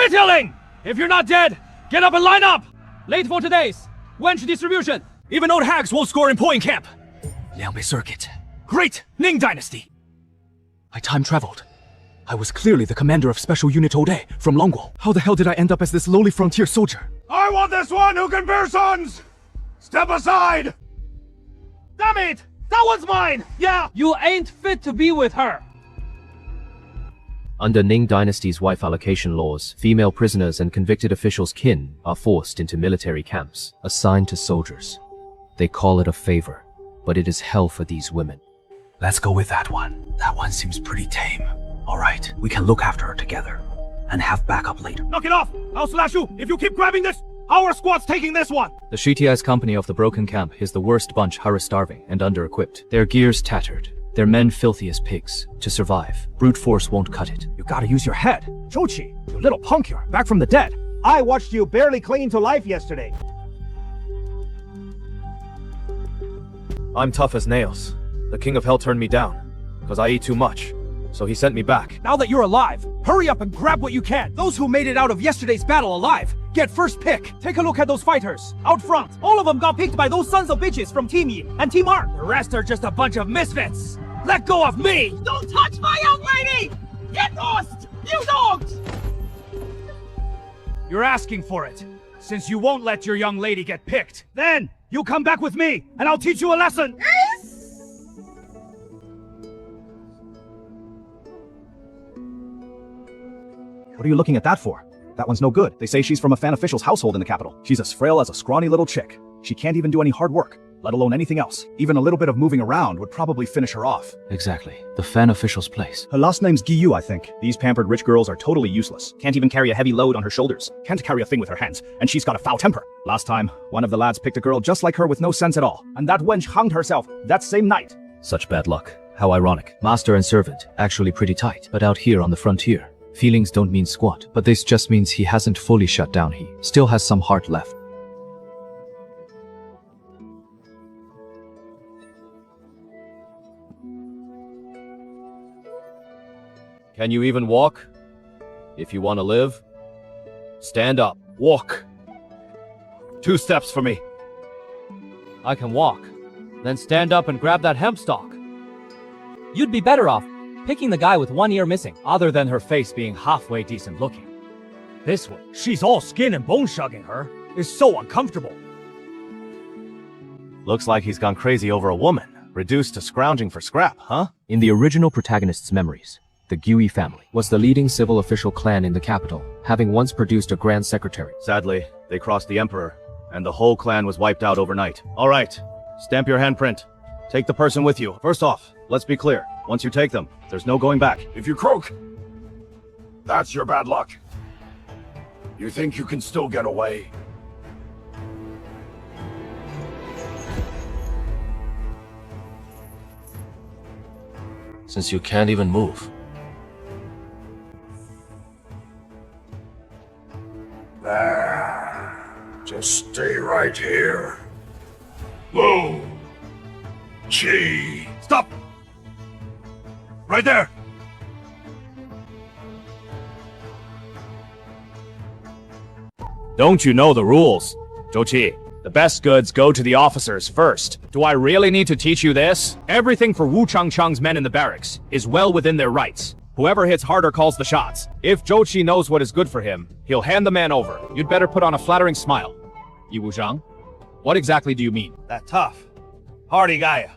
Detailing! If you're not dead, get up and line up! Late for today's wench distribution. Even old hags won't score in point camp. Liangbei Circuit. Great Ning Dynasty. I time traveled. I was clearly the commander of Special Unit Ode from Longguo. How the hell did I end up as this lowly frontier soldier? I want this one who can bear sons! Step aside! Damn it! That one's mine! Yeah! You ain't fit to be with her! Under Ning Dynasty's wife allocation laws, female prisoners and convicted officials' kin are forced into military camps, assigned to soldiers. They call it a favor, but it is hell for these women. Let's go with that one. That one seems pretty tame. Alright, we can look after her together. And have backup later. Knock it off! I'll slash you if you keep grabbing this! Our squad's taking this one! The Shitiai's company of the Broken Camp is the worst bunch starving and under-equipped. Their gear's tattered. Their men filthy as pigs. To survive, brute force won't cut it. You gotta use your head. Zhouqi, you little punk, you're back from the dead. I watched you barely cling to life yesterday. I'm tough as nails. The King of Hell turned me down, because I eat too much. So he sent me back. Now that you're alive, hurry up and grab what you can. Those who made it out of yesterday's battle alive, get first pick. Take a look at those fighters, out front. All of them got picked by those sons of bitches from Team Yi and Team Art. The rest are just a bunch of misfits! Let go of me! Don't touch my young lady! Get lost, you dogs! You're asking for it. Since you won't let your young lady get picked, then you come back with me, and I'll teach you a lesson! What are you looking at that for? That one's no good. They say she's from a fan official's household in the capital. She's as frail as a scrawny little chick. She can't even do any hard work, let alone anything else. Even a little bit of moving around would probably finish her off. Exactly. The fan official's place. Her last name's Giyu, I think. These pampered rich girls are totally useless. Can't even carry a heavy load on her shoulders. Can't carry a thing with her hands. And she's got a foul temper. Last time, one of the lads picked a girl just like her with no sense at all. And that wench hanged herself that same night. Such bad luck. How ironic. Master and servant, actually pretty tight. But out here on the frontier, feelings don't mean squat. But this just means he hasn't fully shut down. He still has some heart left. Can you even walk? If you want to live, stand up. Walk. 2 steps for me. I can walk. Then stand up and grab that hemp stalk. You'd be better off picking the guy with one ear missing, other than her face being halfway decent looking. This one, she's all skin and bone shugging her, is so uncomfortable. Looks like he's gone crazy over a woman, reduced to scrounging for scrap, huh? In the original protagonist's memories, the Gui family was the leading civil official clan in the capital, having once produced a grand secretary. Sadly, they crossed the emperor, and the whole clan was wiped out overnight. All right, stamp your handprint. Take the person with you. First off, let's be clear. Once you take them, there's no going back. If you croak, that's your bad luck. You think you can still get away? Since you can't even move. There. Just stay right here. Whoa. Gee. Stop! Right there! Don't you know the rules? Zhouqi, the best goods go to the officers first. Do I really need to teach you this? Everything for Wu Changchang's men in the barracks is well within their rights. Whoever hits harder calls the shots. If Zhouqi knows what is good for him, he'll hand the man over. You'd better put on a flattering smile. Yi Wuzhang, what exactly do you mean? That tough, hardy guy.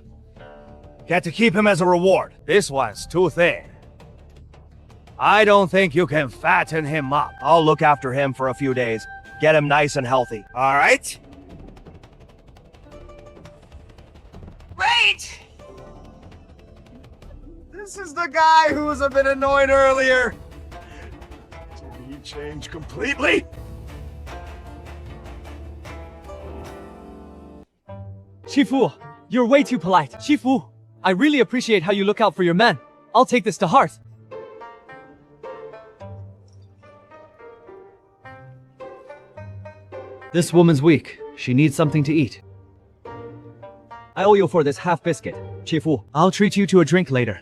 Get to keep him as a reward. This one's too thin. I don't think you can fatten him up. I'll look after him for a few days. Get him nice and healthy. All right? Wait! This is the guy who was a bit annoyed earlier. Did he change completely? Shifu, you're way too polite. Shifu, I really appreciate how you look out for your men. I'll take this to heart. This woman's weak. She needs something to eat. I owe you for this half biscuit, Shifu. I'll treat you to a drink later.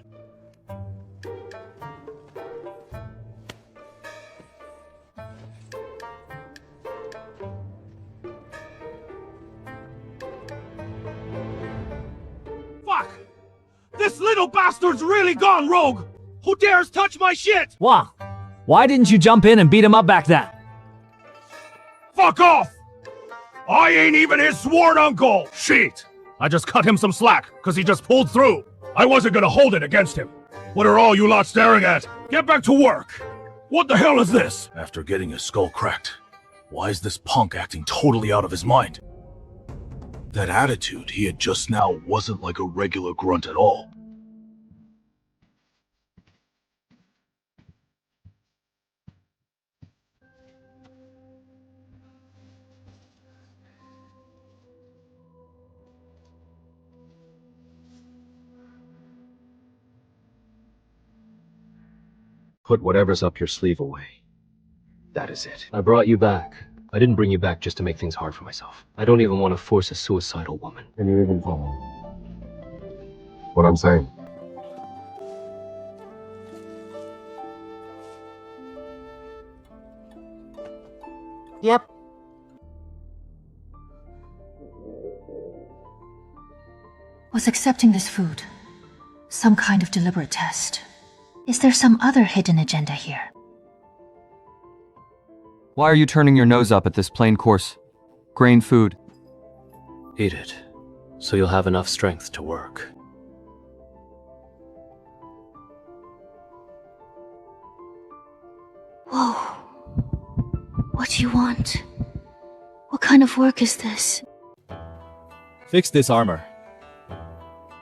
This little bastard's really gone rogue! Who dares touch my shit? Wang, why didn't you jump in and beat him up back then? Fuck off! I ain't even his sworn uncle! Shit! I just cut him some slack, cause he just pulled through. I wasn't gonna hold it against him. What are all you lot staring at? Get back to work! What the hell is this? After getting his skull cracked, why is this punk acting totally out of his mind? That attitude he had just now wasn't like a regular grunt at all. Put whatever's up your sleeve away. That is it. I brought you back. I didn't bring you back just to make things hard for myself. I don't even want to force a suicidal woman. Can you even follow what I'm saying? Yep. Was accepting this food some kind of deliberate test? Is there some other hidden agenda here? Why are you turning your nose up at this plain course grain food? Eat it, so you'll have enough strength to work. Whoa. What do you want? What kind of work is this? Fix this armor.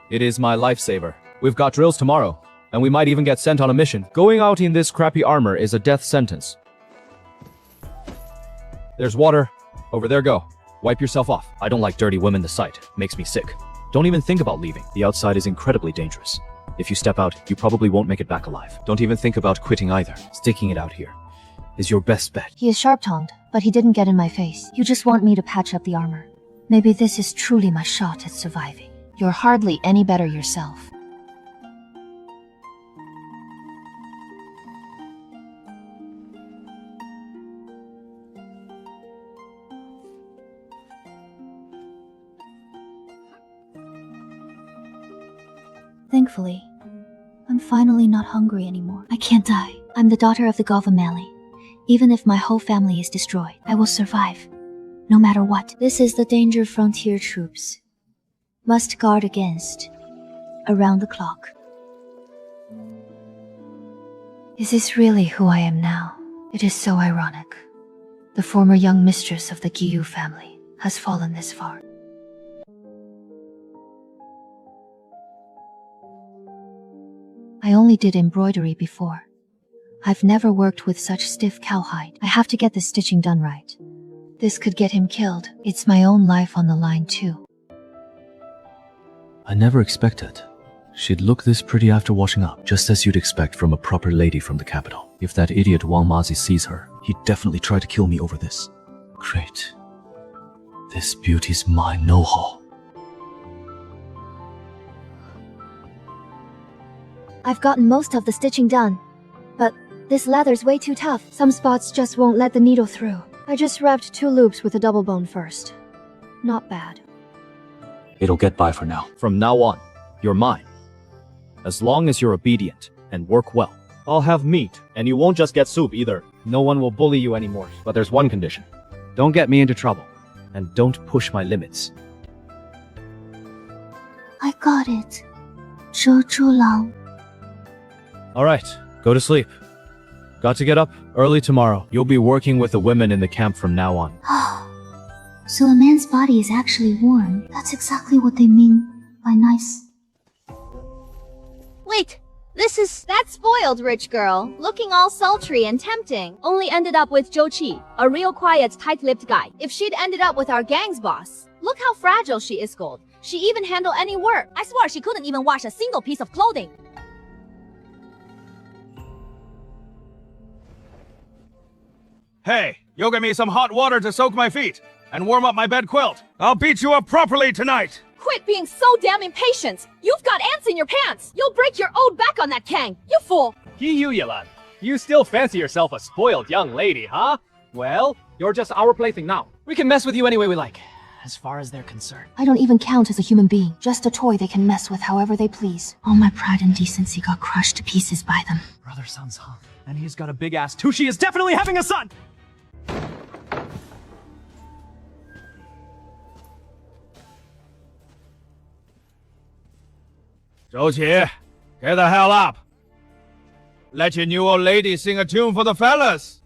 It is my lifesaver. We've got drills tomorrow, and we might even get sent on a mission. Going out in this crappy armor is a death sentence. There's water. Over there, go. Wipe yourself off. I don't like dirty women. The sight makes me sick. Don't even think about leaving. The outside is incredibly dangerous. If you step out, you probably won't make it back alive. Don't even think about quitting either. Sticking it out here is your best bet. He is sharp-tongued, but he didn't get in my face. You just want me to patch up the armor. Maybe this is truly my shot at surviving. You're hardly any better yourself. Thankfully, I'm finally not hungry anymore. I can't die. I'm the daughter of the Govameli. Even if my whole family is destroyed, I will survive. No matter what. This is the danger frontier troops must guard against around the clock. Is this really who I am now? It is so ironic. The former young mistress of the Giyu family has fallen this far. I only did embroidery before. I've never worked with such stiff cowhide. I have to get the stitching done right. This could get him killed. It's my own life on the line too. I never expected she'd look this pretty after washing up, just as you'd expect from a proper lady from the capital. If that idiot Wang Mazi sees her, he'd definitely try to kill me over this. Great. This beauty's mine, no haul. I've gotten most of the stitching done, but this leather's way too tough. Some spots just won't let the needle through. I just wrapped 2 loops with a double bone first. Not bad. It'll get by for now. From now on, you're mine. As long as you're obedient and work well. I'll have meat, and you won't just get soup either. No one will bully you anymore. But there's one condition. Don't get me into trouble, and don't push my limits. I got it. 猪猪狼. Alright, go to sleep. Got to get up early tomorrow. You'll be working with the women in the camp from now on. So a man's body is actually warm. That's exactly what they mean by nice. Wait, that spoiled rich girl, looking all sultry and tempting, only ended up with Zhou Qi, a real quiet, tight-lipped guy. If she'd ended up with our gang's boss, look how fragile she is, Gold. She even handle any work. I swear she couldn't even wash a single piece of clothing. Hey, you'll get me some hot water to soak my feet and warm up my bed quilt. I'll beat you up properly tonight. Quit being so damn impatient. You've got ants in your pants. You'll break your old back on that Kang. You fool. Giyu Yelan, you still fancy yourself a spoiled young lady, huh? Well, you're just our plaything now. We can mess with you any way we like. as far as they're concerned. I don't even count as a human being, just a toy they can mess with however they please. All my pride and decency got crushed to pieces by them. Brother son's hung, and he's got a big ass too. She is definitely having a son! Zhou get the hell up. Let your new old lady sing a tune for the fellas.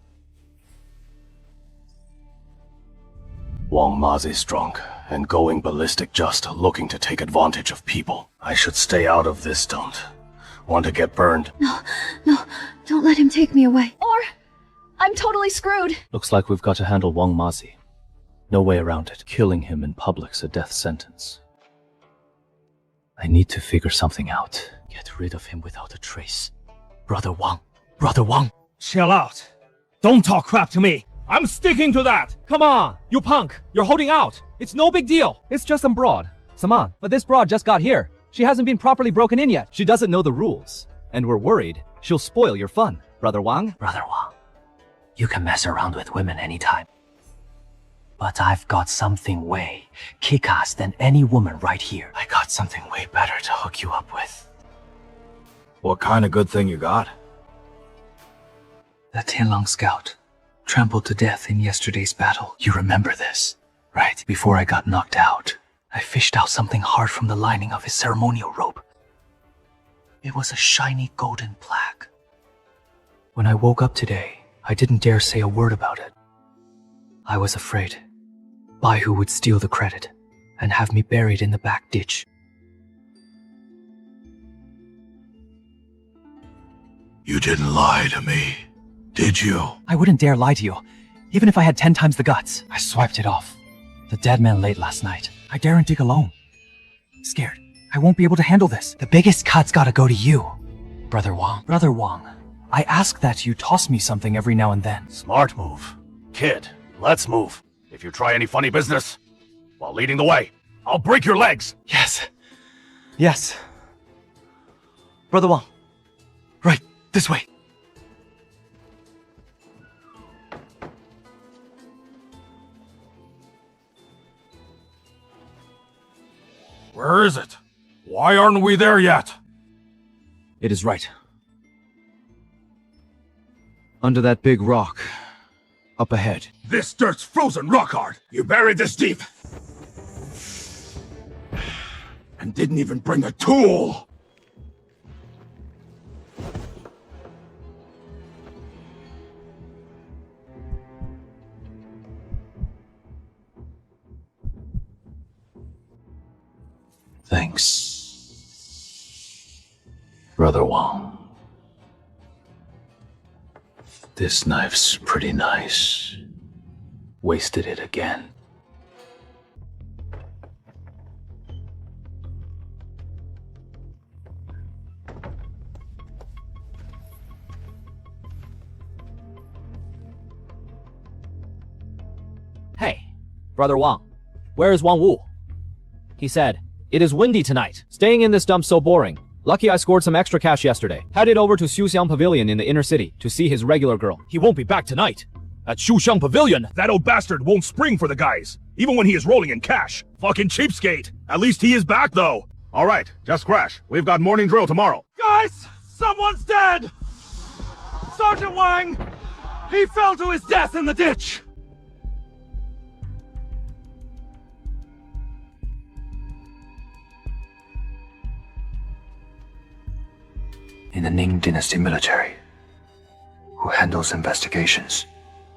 Wang Mazi's drunk and going ballistic, just looking to take advantage of people. I should stay out of this, don't want to get burned. No, don't let him take me away. Or I'm totally screwed. Looks like we've got to handle Wang Mazi. No way around it. Killing him in public's a death sentence. I need to figure something out. Get rid of him without a trace. Brother Wang. Chill out. Don't talk crap to me. I'm sticking to that. Come on, you punk. You're holding out. It's no big deal. It's just some broad. Saman, but this broad just got here. She hasn't been properly broken in yet. She doesn't know the rules. And we're worried she'll spoil your fun. Brother Wang? Brother Wang, you can mess around with women anytime. But I've got something way kick-ass than any woman right here. I got something way better to hook you up with. What kind of good thing you got? The Tianlang scout, trampled to death in yesterday's battle. You remember this, right? Before I got knocked out, I fished out something hard from the lining of his ceremonial robe. It was a shiny golden plaque. When I woke up today, I didn't dare say a word about it. I was afraid Baihu would steal the credit and have me buried in the back ditch. You didn't lie to me, did you? I wouldn't dare lie to you, even if I had 10 times the guts. I swiped it off. The dead man late last night. I daren't dig alone. Scared. I won't be able to handle this. The biggest cut's gotta go to you, Brother Wang. Brother Wang, I ask that you toss me something every now and then. Smart move. Kid, let's move. If you try any funny business while leading the way, I'll break your legs. Yes. Brother Wang. Right, this way. Where is it? Why aren't we there yet? It is right. Under that big rock. Up ahead. This dirt's frozen rock hard. You buried this deep. And didn't even bring a tool. Thanks, Brother Wang. This knife's pretty nice. Wasted it again. Hey, Brother Wang, where is Wang Wu? He said, "It is windy tonight. Staying in this dump's so boring. Lucky I scored some extra cash yesterday. Headed over to Xiuxiang Pavilion in the inner city to see his regular girl." He won't be back tonight. At Shuxiang Pavilion, that old bastard won't spring for the guys, even when he is rolling in cash. Fucking cheapskate. At least he is back, though. All right, just crash. We've got morning drill tomorrow. Guys, someone's dead! Sergeant Wang! He fell to his death in the ditch! In the Ning Dynasty military, who handles investigations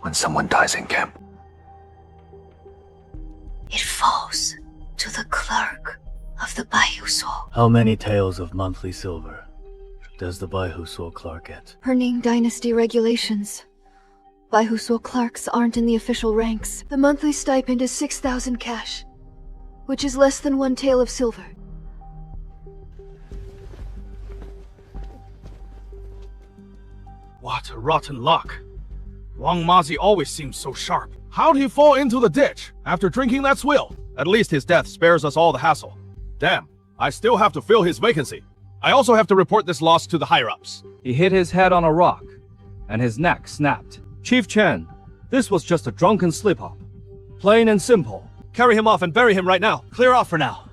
when someone dies in camp. It falls to the clerk of the Baihu Soul. How many taels of monthly silver does the Baihu Soul clerk get? Per Ning Dynasty regulations, Baihu Soul clerks aren't in the official ranks. The monthly stipend is 6,000 cash, which is less than 1 tael of silver. What a rotten luck. Wang Mazi always seems so sharp. How'd he fall into the ditch after drinking that swill? At least his death spares us all the hassle. Damn, I still have to fill his vacancy. I also have to report this loss to the higher-ups. He hit his head on a rock, and his neck snapped. Chief Chen, this was just a drunken slip-up. Plain and simple. Carry him off and bury him right now. Clear off for now.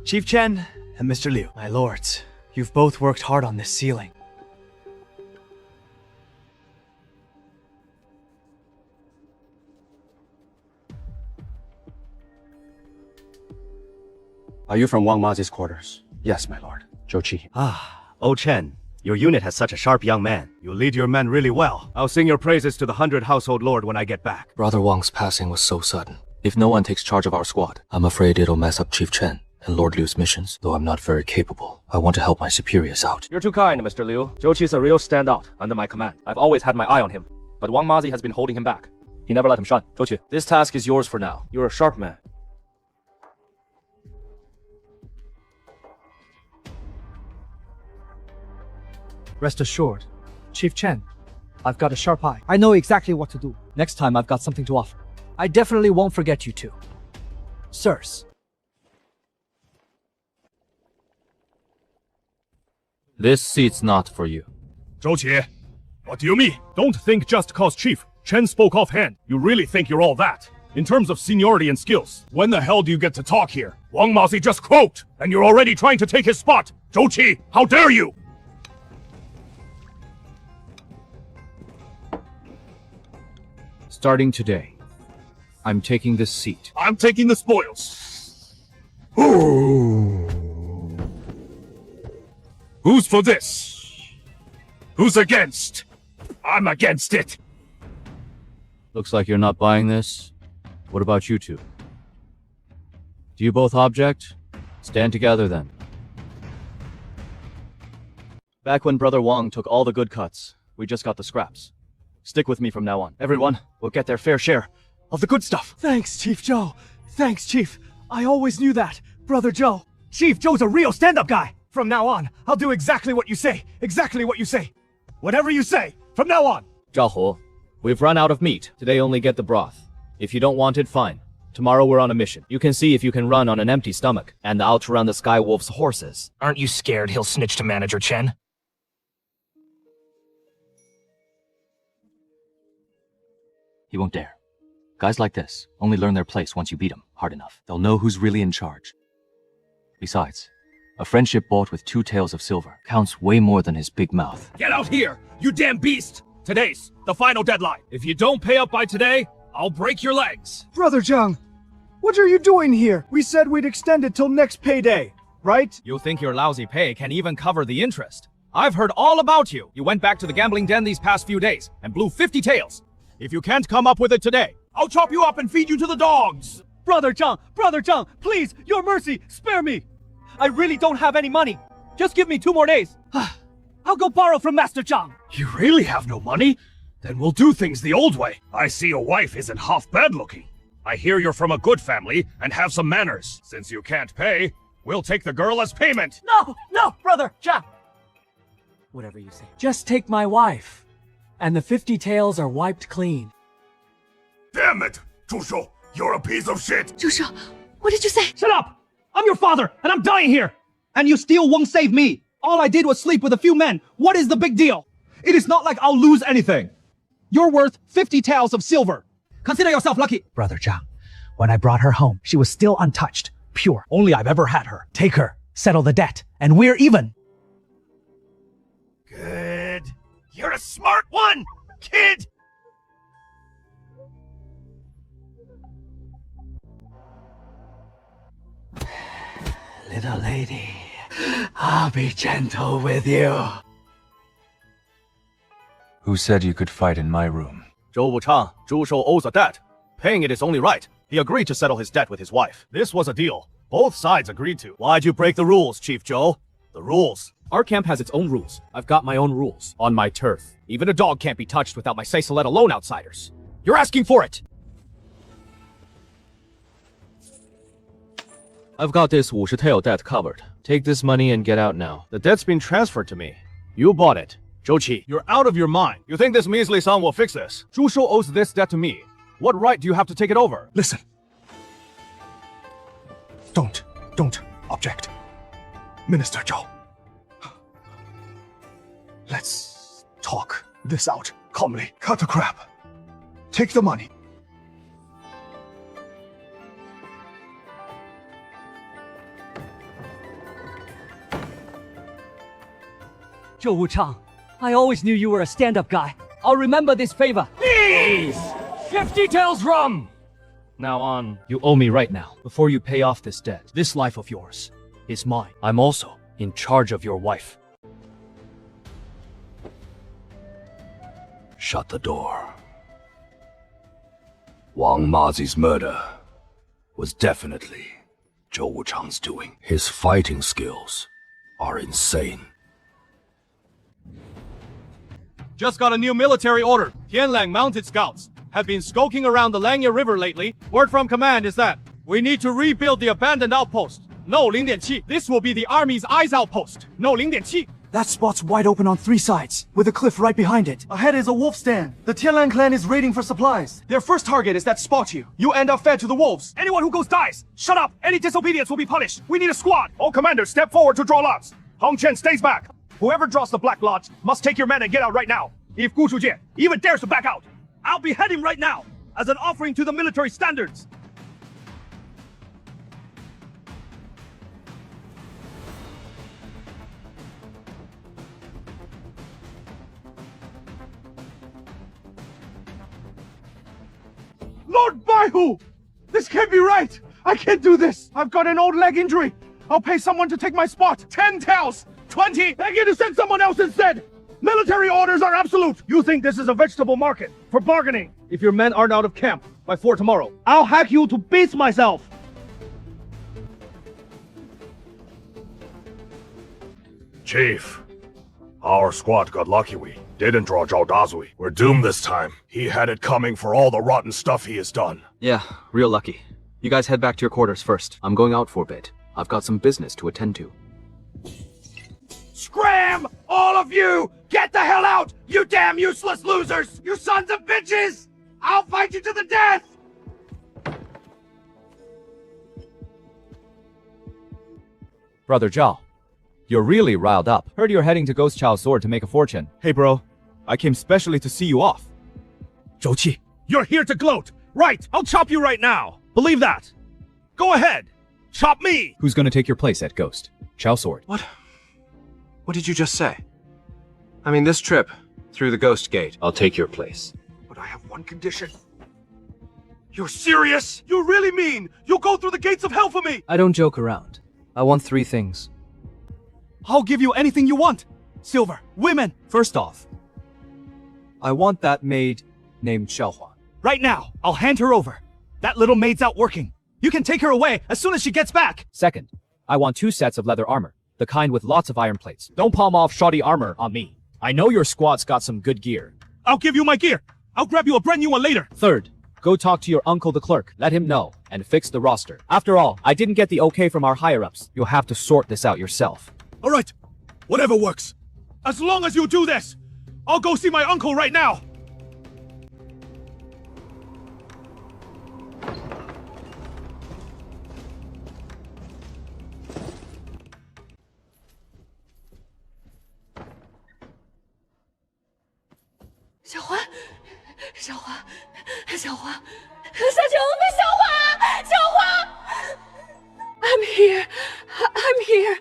Chief Chen and Mr. Liu. My lords, you've both worked hard on this ceiling. Are you from Wang Mazi's quarters? Yes, my lord. Zhou Qi. Oh Chen, your unit has such a sharp young man. You lead your men really well. I'll sing your praises to the 100 household lord when I get back. Brother Wang's passing was so sudden. If no one takes charge of our squad, I'm afraid it'll mess up Chief Chen and Lord Liu's missions. Though I'm not very capable, I want to help my superiors out. You're too kind, Mr. Liu. Zhou Qi's a real standout under my command. I've always had my eye on him, but Wang Mazi has been holding him back. He never let him shine. Zhou Qi, this task is yours for now. You're a sharp man. Rest assured, Chief Chen, I've got a sharp eye. I know exactly what to do. Next time I've got something to offer. I definitely won't forget you two. Sirs. This seat's not for you. Zhou Qi, what do you mean? Don't think just cause Chief Chen spoke offhand. You really think you're all that? In terms of seniority and skills, when the hell do you get to talk here? Wang Mazi just croaked, and you're already trying to take his spot. Zhou Qi, how dare you? Starting today, I'm taking this seat. I'm taking the spoils. Who's for this? Who's against? I'm against it. Looks like you're not buying this. What about you two? Do you both object? Stand together then. Back when Brother Wang took all the good cuts, we just got the scraps. Stick with me from now on. Everyone will get their fair share of the good stuff. Thanks, Chief Zhou. Thanks, Chief. I always knew that, Brother Zhou. Chief Zhou's a real stand-up guy. From now on, I'll do exactly what you say. Exactly what you say. Whatever you say, from now on. Zhao Hu, we've run out of meat. Today only get the broth. If you don't want it, fine. Tomorrow we're on a mission. You can see if you can run on an empty stomach and outrun the Sky Wolf's horses. Aren't you scared he'll snitch to Manager Chen? He won't dare. Guys like this only learn their place once you beat them hard enough. They'll know who's really in charge. Besides, a friendship bought with 2 taels of silver counts way more than his big mouth. Get out here, you damn beast! Today's the final deadline. If you don't pay up by today, I'll break your legs. Brother Zhang, what are you doing here? We said we'd extend it till next payday, right? You think your lousy pay can even cover the interest? I've heard all about you. You went back to the gambling den these past few days and blew 50 taels. If you can't come up with it today, I'll chop you up and feed you to the dogs! Brother Zhang, please, your mercy, spare me! I really don't have any money. Just give me 2 more days. I'll go borrow from Master Zhang. You really have no money? Then we'll do things the old way. I see your wife isn't half bad looking. I hear you're from a good family and have some manners. Since you can't pay, we'll take the girl as payment. No, Brother Zhang. Whatever you say. Just take my wife, and the 50 taels are wiped clean. Damn it! Zhu, you're a piece of shit! Zhu, what did you say? Shut up! I'm your father, and I'm dying here! And you still won't save me! All I did was sleep with a few men. What is the big deal? It is not like I'll lose anything. You're worth 50 taels of silver. Consider yourself lucky. Brother Zhang, when I brought her home, she was still untouched. Pure. Only I've ever had her. Take her, settle the debt, and we're even. Good. You're a smart one, kid! Little lady, I'll be gentle with you. Who said you could fight in my room? Zhou Wuchang, Zhu Shou owes a debt. Paying it is only right. He agreed to settle his debt with his wife. This was a deal both sides agreed to. Why'd you break the rules, Chief Zhou? The rules. Our camp has its own rules. I've got my own rules. On my turf. Even a dog can't be touched without my say-so, let alone outsiders. You're asking for it! I've got this 50 tael debt covered. Take this money and get out now. The debt's been transferred to me. You bought it. Zhou Qi, you're out of your mind. You think this measly sum will fix this? Zhu Shou owes this debt to me. What right do you have to take it over? Listen. Don't object. Minister Zhou. Let's talk this out calmly. Cut the crap. Take the money. Zhou Wuchang, I always knew you were a stand-up guy. I'll remember this favor. Please! 50 taels rum! Now on. You owe me right now, before you pay off this debt. This life of yours is mine. I'm also in charge of your wife. Shut the door. Wang Mazi's murder was definitely Zhou Wuchang's doing. His fighting skills are insane. Just got a new military order. Tianlang mounted scouts have been skulking around the Langya River lately. Word from command is that we need to rebuild the abandoned outpost. No 0.7. This will be the army's eyes outpost. No 0.7. That spot's wide open on 3 sides, with a cliff right behind it. Ahead is a wolf stand. The Tianlang clan is raiding for supplies. Their first target is that spot you. You end up fed to the wolves. Anyone who goes dies. Shut up. Any disobedience will be punished. We need a squad. All commanders step forward to draw lots. Hong Chen stays back. Whoever draws the black lot must take your men and get out right now. If Gu Shujie even dares to back out, I'll behead him right now as an offering to the military standards. Lord Baihu! This can't be right! I can't do this! I've got an old leg injury! I'll pay someone to take my spot! 10 taels! 20! Beg you to send someone else instead! Military orders are absolute! You think this is a vegetable market for bargaining? If your men aren't out of camp by 4 tomorrow, I'll hack you to bits myself! Chief, our squad got lucky we didn't draw Zhao Dazui. We're doomed this time. He had it coming for all the rotten stuff he has done. Yeah, real lucky. You guys head back to your quarters first. I'm going out for a bit. I've got some business to attend to. Scram! All of you! Get the hell out! You damn useless losers! You sons of bitches! I'll fight you to the death! Brother Zhao, you're really riled up. Heard you're heading to Ghost Chao's sword to make a fortune. hey bro, I came specially to see you off. Zhou Qi, You're here to gloat! Right! I'll chop you right now! Believe that! Go ahead! Chop me! Who's gonna take your place at Ghost? Chao Sword. What? What did you just say? I mean, this trip through the Ghost Gate. I'll take your place. But I have one condition. You're serious? You really mean you'll go through the gates of hell for me? I don't joke around. I want 3 things. I'll give you anything you want! Silver, women! First off, I want that maid named Xiaohua. Right now, I'll hand her over. That little maid's out working. You can take her away as soon as she gets back! Second, I want 2 sets of leather armor. The kind with lots of iron plates. Don't palm off shoddy armor on me. I know your squad's got some good gear. I'll give you my gear! I'll grab you a brand new one later! Third, go talk to your uncle the clerk. Let him know and fix the roster. After all, I didn't get the okay from our higher-ups. You'll have to sort this out yourself. Alright, whatever works. As long as you do this, I'll go see my uncle right now! I'm here. I'm here.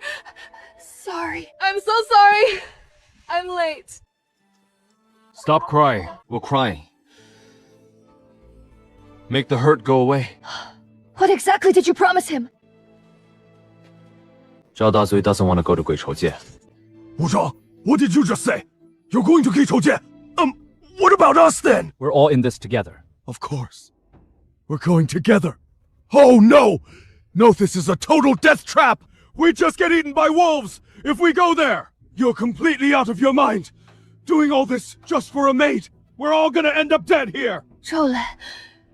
Sorry. I'm so sorry. I'm late. Stop crying. We'll cry. Make the hurt go away. What exactly did you promise him? Zhao Dazui doesn't want to go to Guichoujie. Wu Zhao, what did you just say? You're going to Guichoujie? What about us then? We're all in this together. Of course. We're going together. Oh no! No, this is a total death trap! We just get eaten by wolves if we go there! You're completely out of your mind! Doing all this just for a maid! We're all gonna end up dead here! Zhoulan,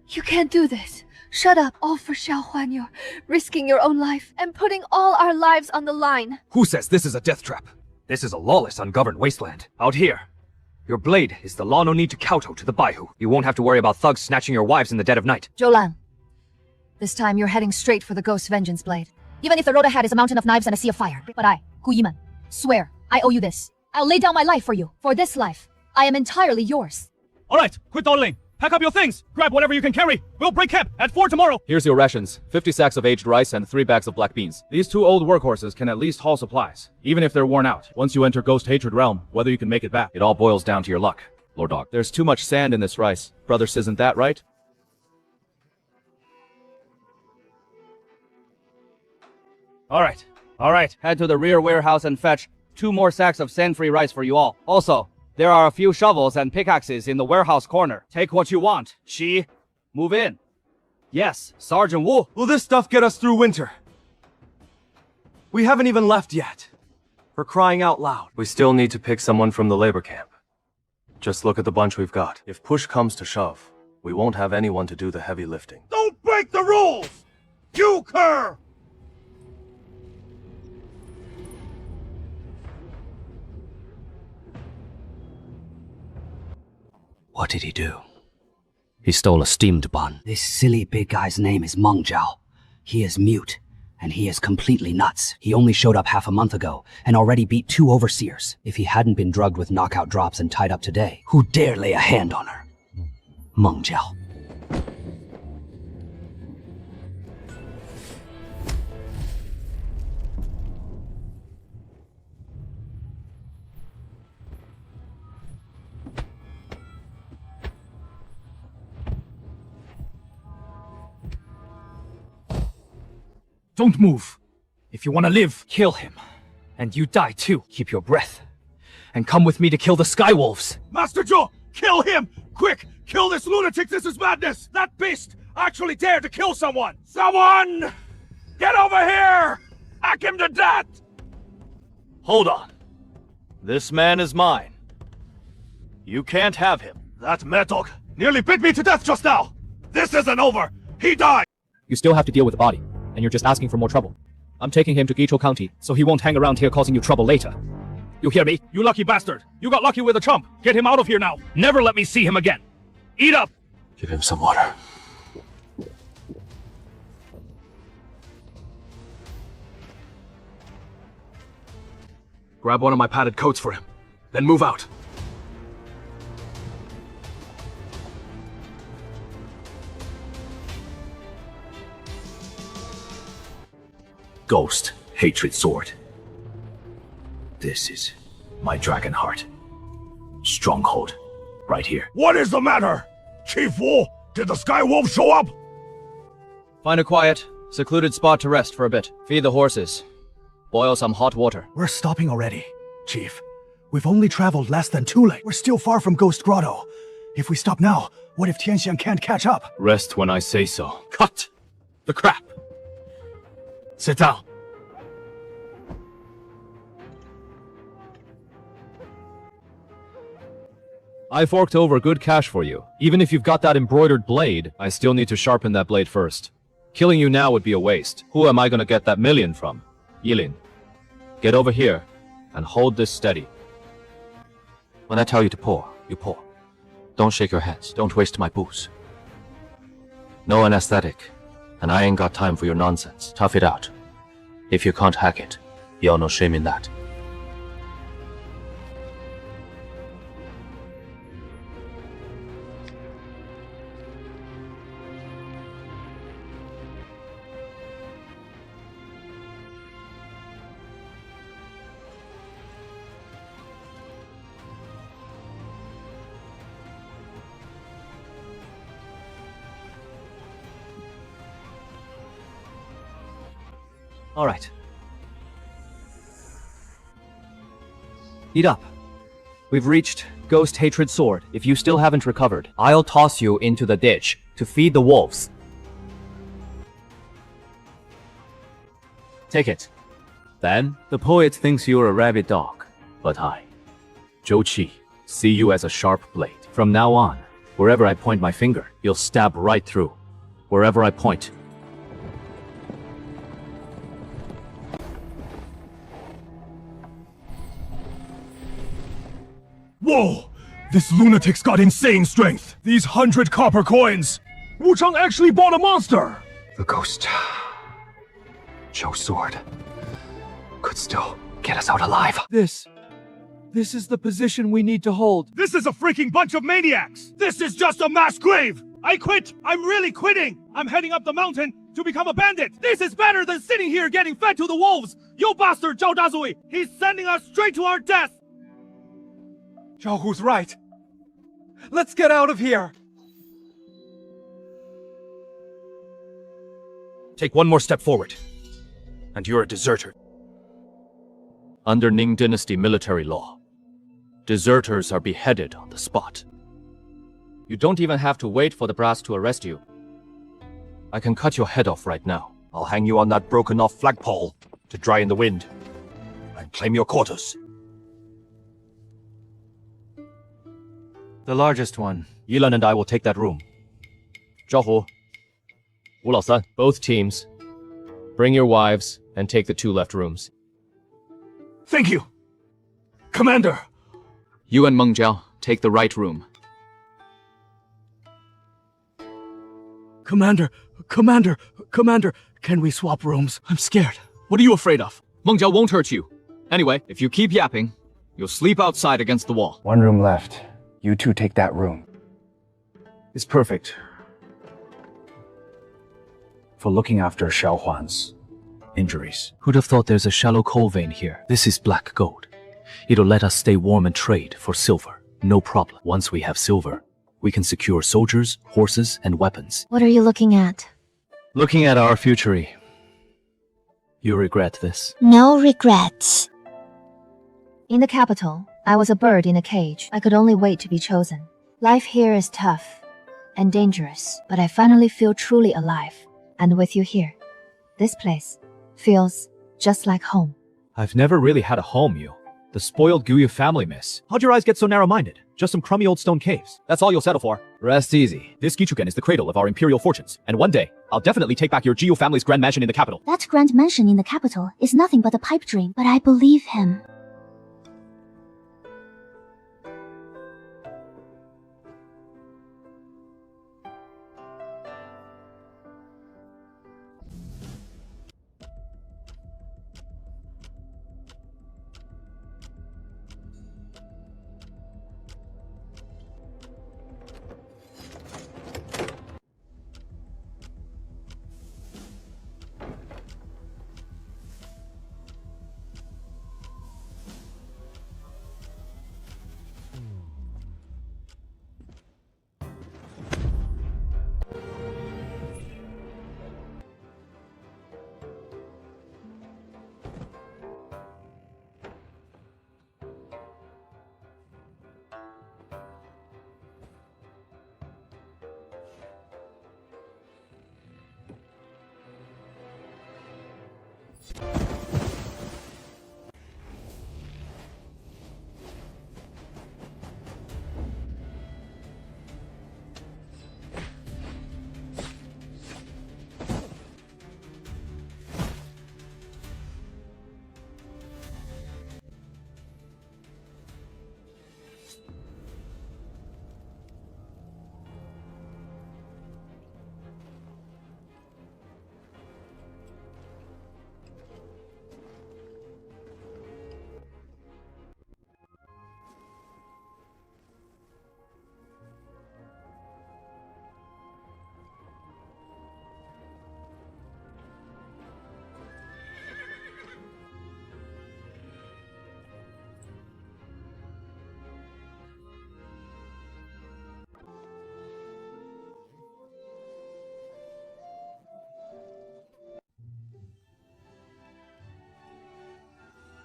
you can't do this. Shut up, all for Xiaohuan. You're risking your own life and putting all our lives on the line. Who says this is a death trap? This is a lawless, ungoverned wasteland. Out here, your blade is the law no need to kowtow to the Baihu. You won't have to worry about thugs snatching your wives in the dead of night. Zhoulan, this time you're heading straight for the Ghost Vengeance Blade. Even if the road ahead is a mountain of knives and a sea of fire. But I, Gu Yiman, swear, I owe you this. I'll lay down my life for you. For this life, I am entirely yours. Alright, quit dawdling. Pack up your things. Grab whatever you can carry. We'll break camp at 4 tomorrow. Here's your rations. 50 sacks of aged rice and 3 bags of black beans. These 2 old workhorses can at least haul supplies, even if they're worn out. Once you enter Ghost Hatred Realm, whether you can make it back, it all boils down to your luck, Lord Dog. There's too much sand in this rice. Brothers, isn't that right? Alright. Head to the rear warehouse and fetch 2 more sacks of sand-free rice for you all. Also, there are a few shovels and pickaxes in the warehouse corner. Take what you want. Shi, move in. Yes, Sergeant Wu. Will this stuff get us through winter? We haven't even left yet. For crying out loud. We still need to pick someone from the labor camp. Just look at the bunch we've got. If push comes to shove, we won't have anyone to do the heavy lifting. Don't break the rules! You cur! What did he do? He stole a steamed bun. This silly big guy's name is Meng Zhao. He is mute, and he is completely nuts. He only showed up half a month ago, and already beat 2 overseers. If he hadn't been drugged with knockout drops and tied up today, who dare lay a hand on her? Meng Zhao. Don't move. If you want to live, kill him. And you die too. Keep your breath. And come with me to kill the Skywolves. Master Zhou, kill him! Quick, kill this lunatic, this is madness! That beast actually dared to kill someone! Someone! Get over here! Hack him to death! Hold on. This man is mine. You can't have him. That Metok nearly bit me to death just now! This isn't over! He died! You still have to deal with the body, and you're just asking for more trouble. I'm taking him to Gicho County, so he won't hang around here causing you trouble later. You hear me? You lucky bastard. You got lucky with a chump. Get him out of here now. Never let me see him again. Eat up! Give him some water. Grab one of my padded coats for him. Then move out. Ghost Hatred Sword. This is my dragon heart. Stronghold. Right here. What is the matter? Chief Wu, did the Skywolf show up? Find a quiet, secluded spot to rest for a bit. Feed the horses. Boil some hot water. We're stopping already, Chief. We've only traveled less than 2 lane. We're still far from Ghost Grotto. If we stop now, what if Tianxiang can't catch up? Rest when I say so. Cut the crap. Sit down. I forked over good cash for you. Even if you've got that embroidered blade, I still need to sharpen that blade first. Killing you now would be a waste. Who am I gonna get that million from? Yilin. Get over here and hold this steady. When I tell you to pour, you pour. Don't shake your hands. Don't waste my booze. No anesthetic, and I ain't got time for your nonsense. Tough it out. If you can't hack it, you're no shame in that. All right. Eat up. We've reached Ghost Hatred Sword. If you still haven't recovered, I'll toss you into the ditch to feed the wolves. Take it. Then, the poet thinks you're a rabid dog, but I, Zhou Qi, see you as a sharp blade. From now on, wherever I point my finger, you'll stab right through. Wherever I point. Whoa! This lunatic's got insane strength! These 100 copper coins! Wu Chang actually bought a monster! The ghost Zhou sword could still get us out alive. This This is the position we need to hold. This is a freaking bunch of maniacs! This is just a mass grave! I quit! I'm really quitting! I'm heading up the mountain to become a bandit! This is better than sitting here getting fed to the wolves! You bastard, Zhao Dazui! He's sending us straight to our death! Zhao Hu's right. Let's get out of here! Take one more step forward, and you're a deserter. Under Ning Dynasty military law, deserters are beheaded on the spot. You don't even have to wait for the brass to arrest you. I can cut your head off right now. I'll hang you on that broken-off flagpole to dry in the wind, and claim your quarters. The largest one. Yilan and I will take that room. Zhao Hu, Wu Laosan, both teams, bring your wives and take the 2 left rooms. Thank you! Commander! You and Meng Jiao take the right room. Commander, can we swap rooms? I'm scared. What are you afraid of? Meng Jiao won't hurt you. Anyway, if you keep yapping, you'll sleep outside against the wall. 1 room left. You 2 take that room. It's perfect for looking after Xiaohuan's injuries. Who'd have thought there's a shallow coal vein here? This is black gold. It'll let us stay warm and trade for silver. No problem. Once we have silver, we can secure soldiers, horses, and weapons. What are you looking at? Looking at our future. You regret this? No regrets. In the capital, I was a bird in a cage. I could only wait to be chosen. Life here is tough and dangerous, but I finally feel truly alive. And with you here, this place feels just like home. I've never really had a home, you. The spoiled Guyu family, miss. How'd your eyes get so narrow-minded? Just some crummy old stone caves. That's all you'll settle for. Rest easy. This Gichuken is the cradle of our imperial fortunes. And one day, I'll definitely take back your Jiu family's grand mansion in the capital. That grand mansion in the capital is nothing but a pipe dream, but I believe him.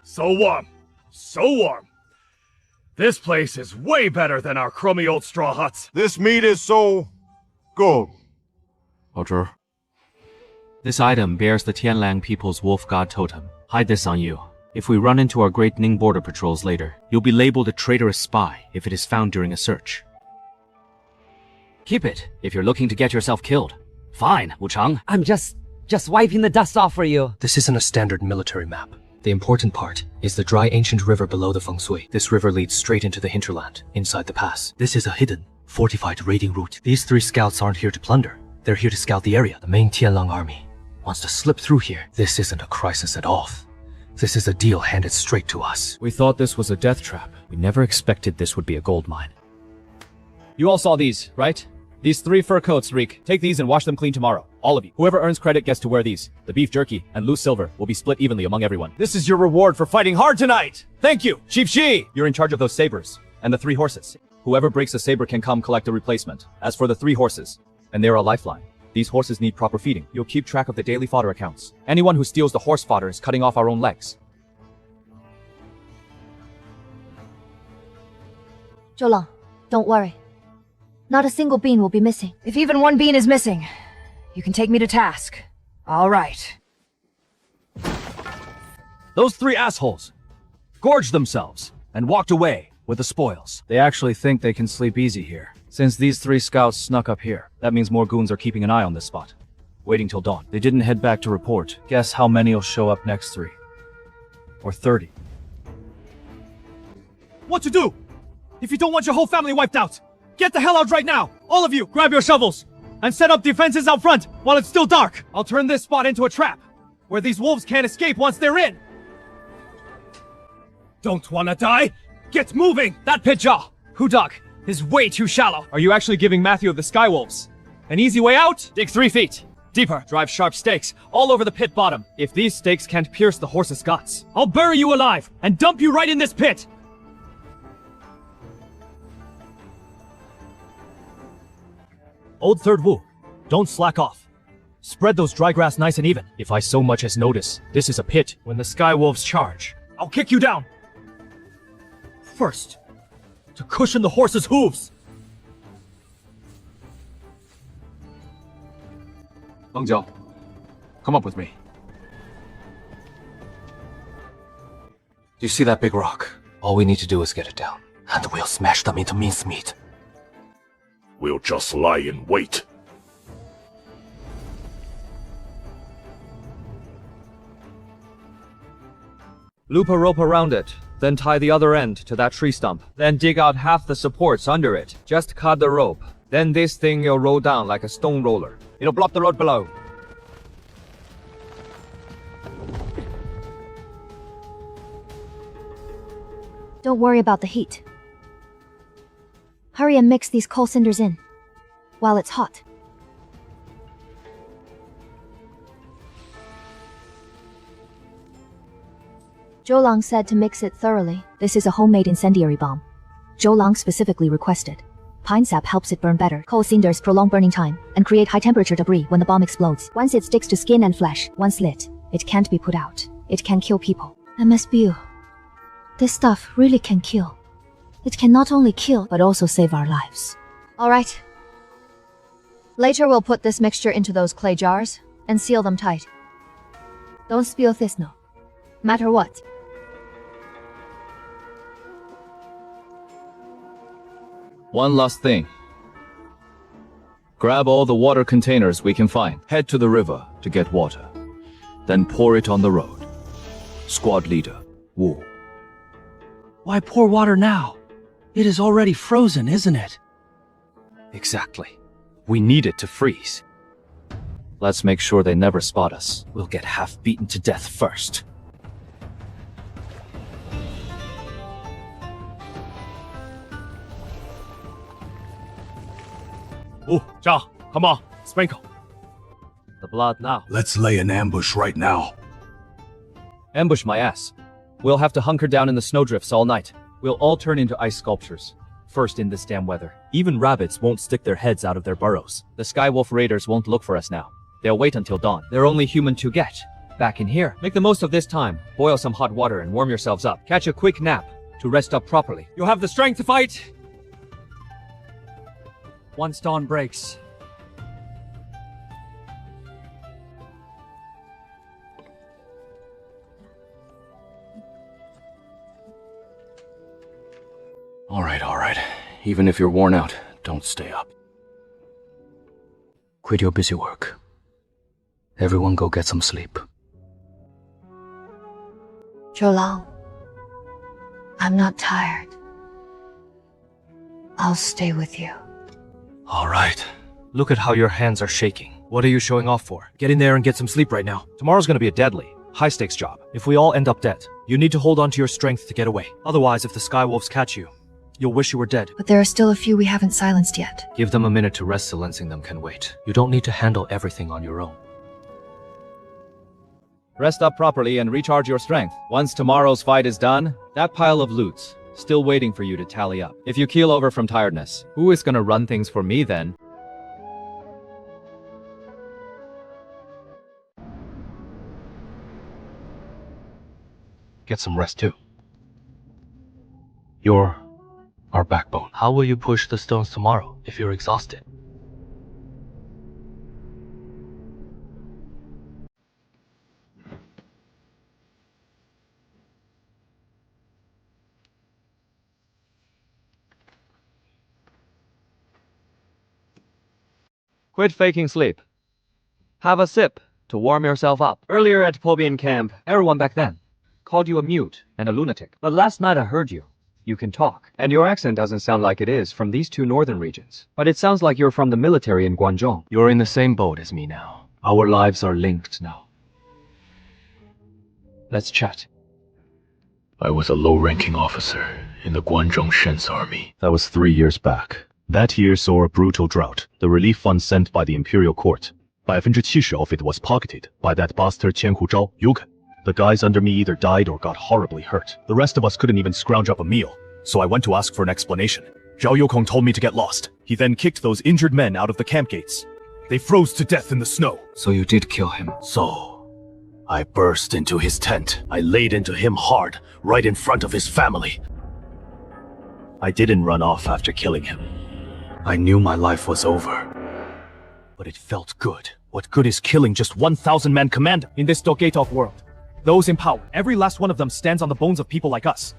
So warm. So warm. This place is way better than our crummy old straw huts. This meat is so good. Roger. This item bears the Tianlang people's wolf god totem. Hide this on you. If we run into our Great Ning border patrols later, you'll be labeled a traitorous spy if it is found during a search. Keep it, if you're looking to get yourself killed. Fine, Wuchang. I'm just wiping the dust off for you. This isn't a standard military map. The important part is the dry ancient river below the Feng Sui. This river leads straight into the hinterland, inside the pass. This is a hidden, fortified raiding route. These 3 scouts aren't here to plunder. They're here to scout the area. The main Tianlang army wants to slip through here. This isn't a crisis at all. This is a deal handed straight to us. We thought this was a death trap. We never expected this would be a gold mine. You all saw these, right? These 3 fur coats, Reek. Take these and wash them clean tomorrow. All of you. Whoever earns credit gets to wear these. The beef jerky and loose silver will be split evenly among everyone. This is your reward for fighting hard tonight! Thank you! Chief Shi! You're in charge of those sabers and the 3 horses. Whoever breaks a saber can come collect a replacement. As for the 3 horses, and they're a lifeline. These horses need proper feeding. You'll keep track of the daily fodder accounts. Anyone who steals the horse fodder is cutting off our own legs. Zhou, don't worry. Not a single bean will be missing. If even one bean is missing, you can take me to task. All right. Those 3 assholes gorged themselves and walked away with the spoils. They actually think they can sleep easy here. Since these 3 scouts snuck up here, that means more goons are keeping an eye on this spot. Waiting till dawn. They didn't head back to report. Guess how many will show up next 3? Or 30. What to do? If you don't want your whole family wiped out, get the hell out right now! All of you, grab your shovels! And set up defenses out front while it's still dark! I'll turn this spot into a trap, where these wolves can't escape once they're in! Don't wanna die? Get moving! That pit jaw, Hudok, is way too shallow. Are you actually giving Matthew of the Skywolves an easy way out? Dig 3 feet. Deeper. Drive sharp stakes all over the pit bottom. If these stakes can't pierce the horse's guts, I'll bury you alive and dump you right in this pit! Old Third Wu, don't slack off. Spread those dry grass nice and even. If I so much as notice, this is a pit. When the Skywolves charge, I'll kick you down! first, to cushion the horse's hooves. Meng Jiao, come up with me. Do you see that big rock? All we need to do is get it down, and we'll smash them into mincemeat. We'll just lie in wait. Loop a rope around it, then tie the other end to that tree stump. Then dig out half the supports under it. Just cut the rope. Then this thing will roll down like a stone roller. It'll block the road below. Don't worry about the heat. Hurry and mix these coal cinders in, while it's hot. Zhou Lang said to mix it thoroughly. This is a homemade incendiary bomb. Zhou Lang specifically requested. Pine sap helps it burn better. Coal cinders prolong burning time and create high temperature debris when the bomb explodes. Once it sticks to skin and flesh, once lit, it can't be put out. It can kill people. MSBU. This stuff really can kill. It can not only kill, but also save our lives. Alright. Later we'll put this mixture into those clay jars and seal them tight. Don't spill this no matter what. One last thing. Grab all the water containers we can find. Head to the river to get water. Then pour it on the road. Squad leader, Wu. Why pour water now? It is already frozen, isn't it? Exactly. We need it to freeze. Let's make sure they never spot us. We'll get half beaten to death first. Ooh, Zhao, come on, sprinkle. The blood now. Let's lay an ambush right now. Ambush my ass. We'll have to hunker down in the snowdrifts all night. We'll all turn into ice sculptures. First in this damn weather. Even rabbits won't stick their heads out of their burrows. The Skywolf raiders won't look for us now. They'll wait until dawn. They're only human to get. Back in here. Make the most of this time. Boil some hot water and warm yourselves up. Catch a quick nap to rest up properly. You'll have the strength to fight. Once dawn breaks. All right. Even if you're worn out, don't stay up. Quit your busy work. Everyone go get some sleep. Zhou Lang, I'm not tired. I'll stay with you. All right. Look at how your hands are shaking. What are you showing off for? Get in there and get some sleep right now. Tomorrow's gonna be a deadly, high-stakes job. If we all end up dead, You need to hold on to your strength to get away. Otherwise, if the Skywolves catch you, you'll wish you were dead. But there are still a few we haven't silenced yet. Give them a minute to rest. Silencing them can wait. You don't need to handle everything on your own. Rest up properly and recharge your strength. Once tomorrow's fight is done, that pile of loot's still waiting for you to tally up. If you keel over from tiredness, who is gonna run things for me then? Get some rest too. You're our backbone. How will you push the stones tomorrow if you're exhausted? Quit faking sleep. Have a sip to warm yourself up. Earlier at Pobian camp, everyone back then called you a mute and a lunatic. But last night I heard you. You can talk. And your accent doesn't sound like it is from these two northern regions. But it sounds like you're from the military in Guangzhou. You're in the same boat as me now. Our lives are linked now. Let's chat. I was a low-ranking officer in the Guangzhou Shen's army. That was 3 years back. That year saw a brutal drought. The relief fund sent by the imperial court, 70% of it was pocketed by that bastard Qian Huzhao, Yugen. The guys under me either died or got horribly hurt. The rest of us couldn't even scrounge up a meal. So I went to ask for an explanation. Zhao Yukong told me to get lost. He then kicked those injured men out of the camp gates. They froze to death in the snow. So you did kill him? So, I burst into his tent. I laid into him hard, right in front of his family. I didn't run off after killing him. I knew my life was over. But it felt good. What good is killing just 1,000-man commander? In this Dogatov world, those in power, every last one of them stands on the bones of people like us.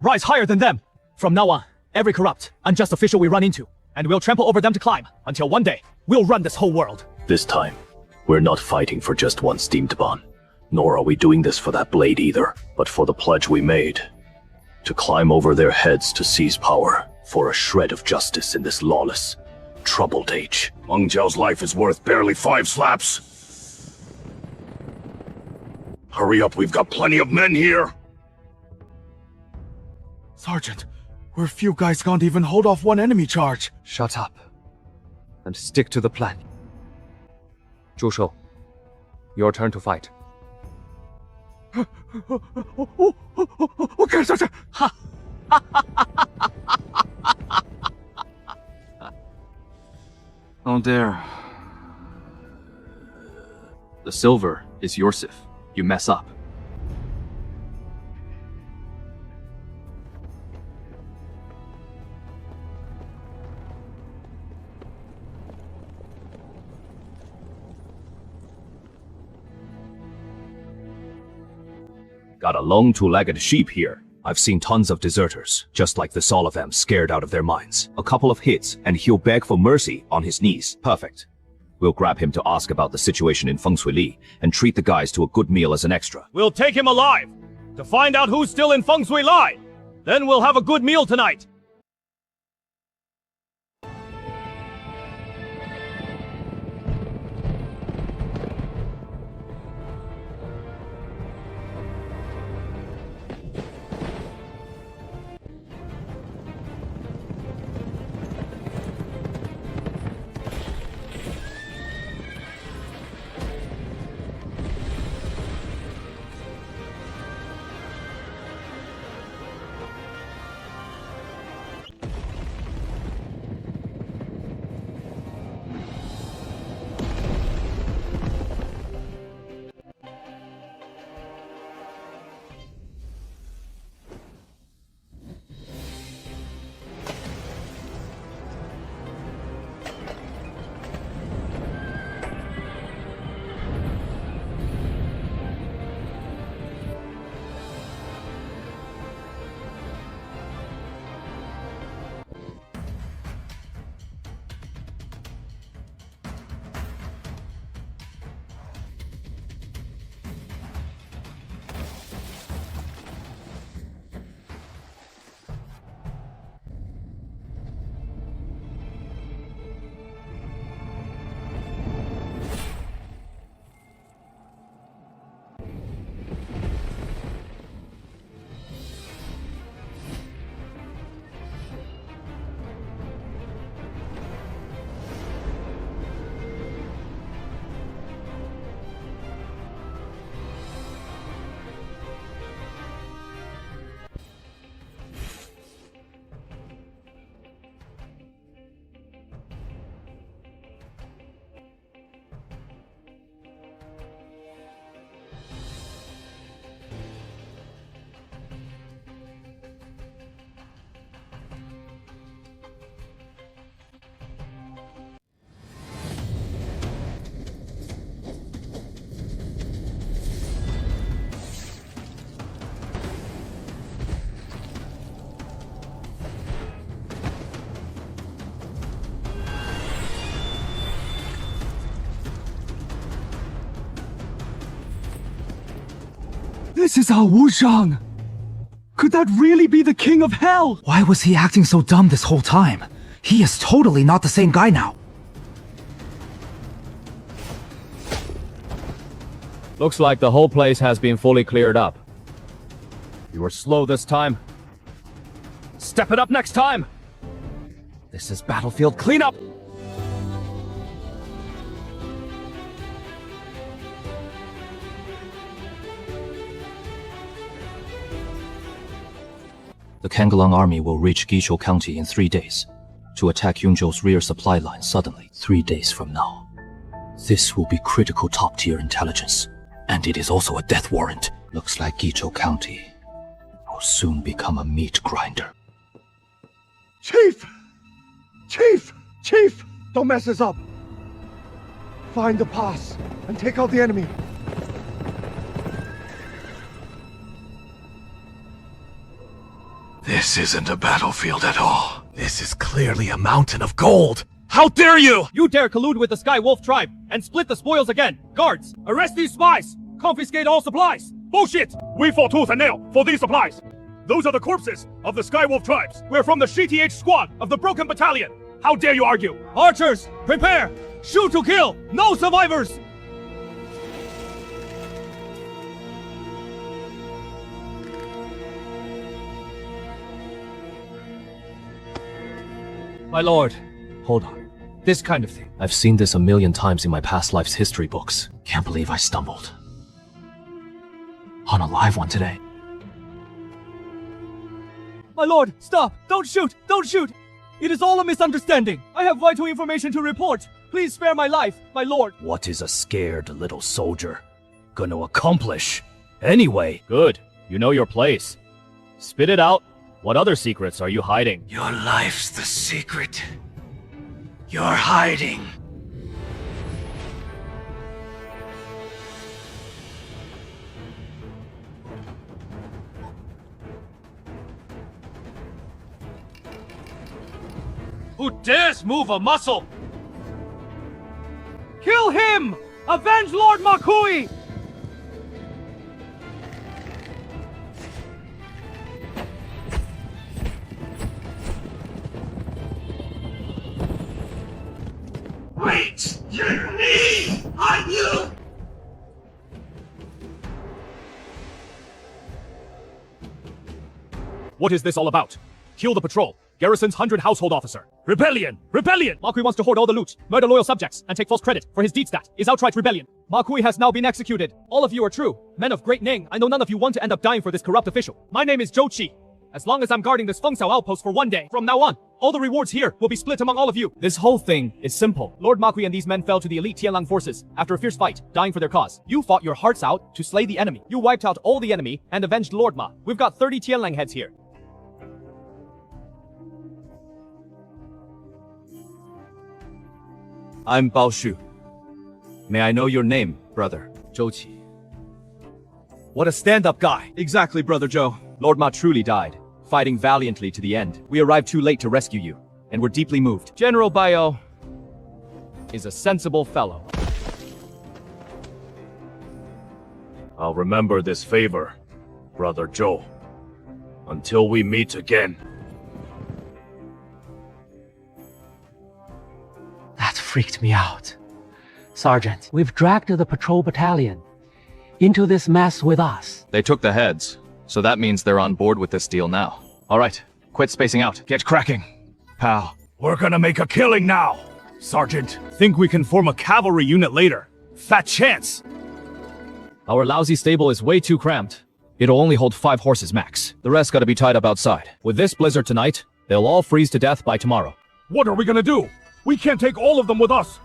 Rise higher than them! From now on, every corrupt, unjust official we run into, and we'll trample over them to climb, until one day, we'll run this whole world. This time, we're not fighting for just one steamed bun. Nor are we doing this for that blade either, but for the pledge we made. To climb over their heads to seize power, for a shred of justice in this lawless, troubled age. Meng Jiao's life is worth barely 5 slaps. Hurry up, we've got plenty of men here. Sergeant, we're few guys can't even hold off one enemy charge. Shut up. And stick to the plan. Zhu Shou, your turn to fight. Okay, Sergeant. Don't dare. The silver is yours if you mess up. Got a lone two-legged sheep here. I've seen tons of deserters, just like this, all of them scared out of their minds. A couple of hits, and he'll beg for mercy on his knees. Perfect. We'll grab him to ask about the situation in Feng Shui Li, and treat the guys to a good meal as an extra. We'll take him alive to find out who's still in Feng Shui Li. Then we'll have a good meal tonight. This is our Wushang! Could that really be the king of hell? Why was he acting so dumb this whole time? He is totally not the same guy now. Looks like the whole place has been fully cleared up. You were slow this time. Step it up next time! This is battlefield cleanup! The Kangalang army will reach Guizhou County in 3 days to attack Yunzhou's rear supply line suddenly 3 days from now. This will be critical top-tier intelligence, and it is also a death warrant. Looks like Guizhou County will soon become a meat grinder. Chief! Chief! Chief! Don't mess this up! Find the pass and take out the enemy. This isn't a battlefield at all. This is clearly a mountain of gold. How dare you! You dare collude with the Sky Wolf tribe and split the spoils again! Guards, arrest these spies! Confiscate all supplies! Bullshit! We fought tooth and nail for these supplies. Those are the corpses of the Skywolf tribes. We're from the CTH squad of the Broken Battalion. How dare you argue? Archers, prepare! Shoot to kill! No survivors! My lord, hold on. This kind of thing. I've seen this a million times in my past life's history books. Can't believe I stumbled on a live one today. My lord, stop! Don't shoot! Don't shoot! It is all a misunderstanding. I have vital information to report. Please spare my life, my lord. What is a scared little soldier gonna accomplish? Anyway, good. You know your place. Spit it out. What other secrets are you hiding? Your life's the secret. You're hiding. Who dares move a muscle? Kill him! Avenge Lord Makui! Wait! Your knee! On you! What is this all about? Kill the patrol. Garrison's 100 household officer. Rebellion! Rebellion! Makui wants to hoard all the loot, murder loyal subjects, and take false credit for his deed stat is outright rebellion. Makui has now been executed. All of you are true. Men of Great Ning, I know none of you want to end up dying for this corrupt official. My name is Zhou Qi. As long as I'm guarding this Fengxiao outpost for 1 day, from now on, all the rewards here will be split among all of you. This whole thing is simple. Lord Makui and these men fell to the elite Tianlang forces after a fierce fight, dying for their cause. You fought your hearts out to slay the enemy. You wiped out all the enemy and avenged Lord Ma. We've got 30 Tianlang heads here. I'm Bao Shu. May I know your name, brother? Zhou Qi. What a stand-up guy. Exactly, Brother Zhou. Lord Ma truly died, fighting valiantly to the end. We arrived too late to rescue you, and we're deeply moved. General Baio is a sensible fellow. I'll remember this favor, Brother Zhou, until we meet again. That freaked me out. Sergeant, we've dragged the patrol battalion into this mess with us. They took the heads, so that means they're on board with this deal now. All right, quit spacing out. Get cracking, pal. We're gonna make a killing now, Sergeant. Think we can form a cavalry unit later. Fat chance. Our lousy stable is way too cramped. It'll only hold 5 horses max. The rest gotta be tied up outside. With this blizzard tonight, they'll all freeze to death by tomorrow. What are we gonna do? We can't take all of them with us.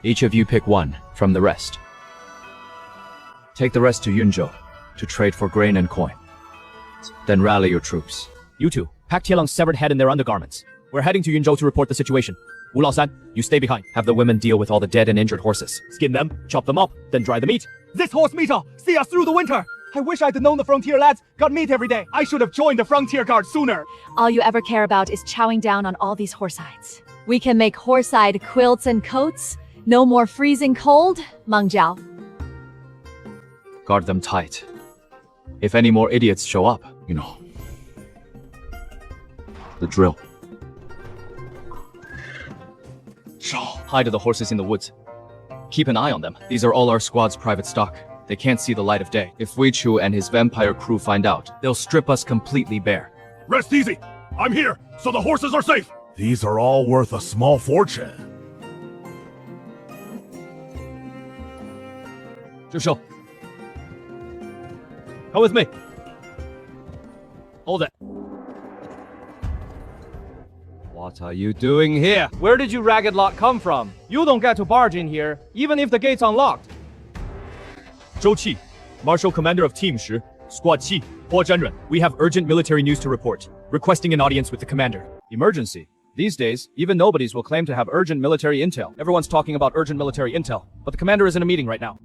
Each of you pick one from the rest. Take the rest to Yunzhou to trade for grain and coin. Then rally your troops. You two, pack Tielang's severed head in their undergarments. We're heading to Yunzhou to report the situation. Wu Laosan, you stay behind. Have the women deal with all the dead and injured horses. Skin them, chop them up, then dry the meat. This horse meat'll see us through the winter. I wish I'd known the frontier lads got meat every day. I should have joined the frontier guard sooner. All you ever care about is chowing down on all these horsehide. We can make horsehide quilts and coats. No more freezing cold, Meng Jiao. Guard them tight. If any more idiots show up, You know, the drill. hide the horses in the woods. Keep an eye on them. These are all our squad's private stock. They can't see the light of day. If Wei Chu and his vampire crew find out, they'll strip us completely bare. Rest easy. I'm here, so the horses are safe. These are all worth a small fortune. 住手 Come with me. Hold it. What are you doing here? Where did you ragged lot come from? You don't get to barge in here, even if the gate's unlocked. 周琦, Marshal Commander of Team 10, Squad 7, Huo Zhenren. We have urgent military news to report. Requesting an audience with the commander. Emergency. These days, even nobodies will claim to have urgent military intel. Everyone's talking about urgent military intel, but the commander is in a meeting right now.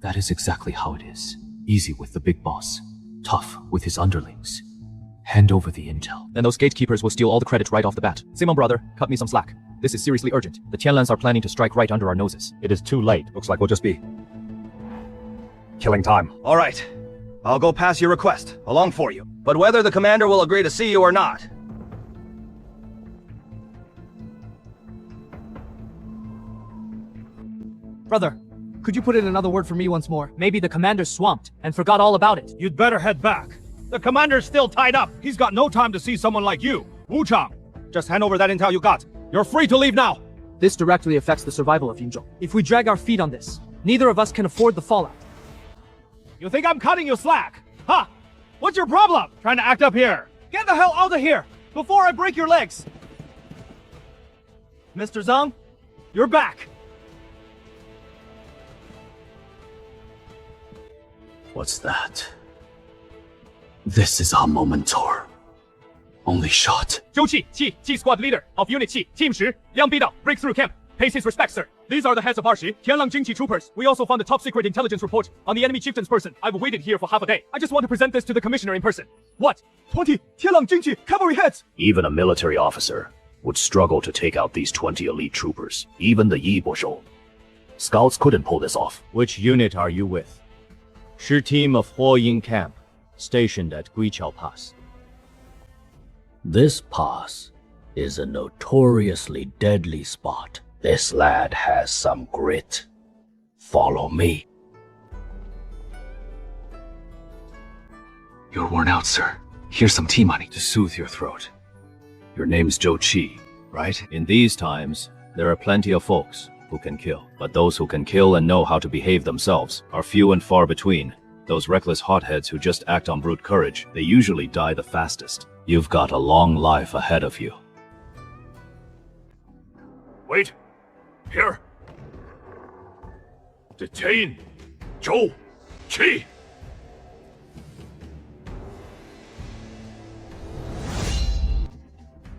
That is exactly how it is. Easy with the big boss. Tough with his underlings. Hand over the intel. Then those gatekeepers will steal all the credit right off the bat. Simon brother, cut me some slack. This is seriously urgent. The Tianlans are planning to strike right under our noses. It is too late. Looks like we'll just be killing time. All right. I'll go pass your request along for you. But whether the commander will agree to see you or not. Brother, could you put in another word for me once more? Maybe the commander's swamped and forgot all about it. You'd better head back. The commander's still tied up. He's got no time to see someone like you. Wu Chang, just hand over that intel you got. You're free to leave now. This directly affects the survival of Yingzhou. If we drag our feet on this, neither of us can afford the fallout. You think I'm cutting you slack? Huh? What's your problem? Trying to act up here. Get the hell out of here before I break your legs. Mr. Zhang, you're back. What's that? This is our momentor. Only shot. 周琦, Qi Squad Leader of Unit Qi, Team 10, Liang Bidao, Breakthrough Camp. Pays his respects, sir. These are the heads of our 10, Tianlang Jingqi troopers. We also found a top-secret intelligence report on the enemy chieftain's person. I've waited here for half a day. I just want to present this to the commissioner in person. What? 20 Tianlang Jingqi cavalry heads! Even a military officer would struggle to take out these 20 elite troopers. Even the Yi Bozhou. Scouts couldn't pull this off. Which unit are you with? 10 team of Huoying Camp, stationed at Guiqiao Pass. This pass is a notoriously deadly spot. This lad has some grit. Follow me. You're worn out, sir. Here's some tea money to soothe your throat. Your name's Zhou Qi, right? In these times, there are plenty of folks who can kill. But those who can kill and know how to behave themselves are few and far between. Those reckless hotheads who just act on brute courage, they usually die the fastest. You've got a long life ahead of you. Wait. Here. Detain Zhou Qi.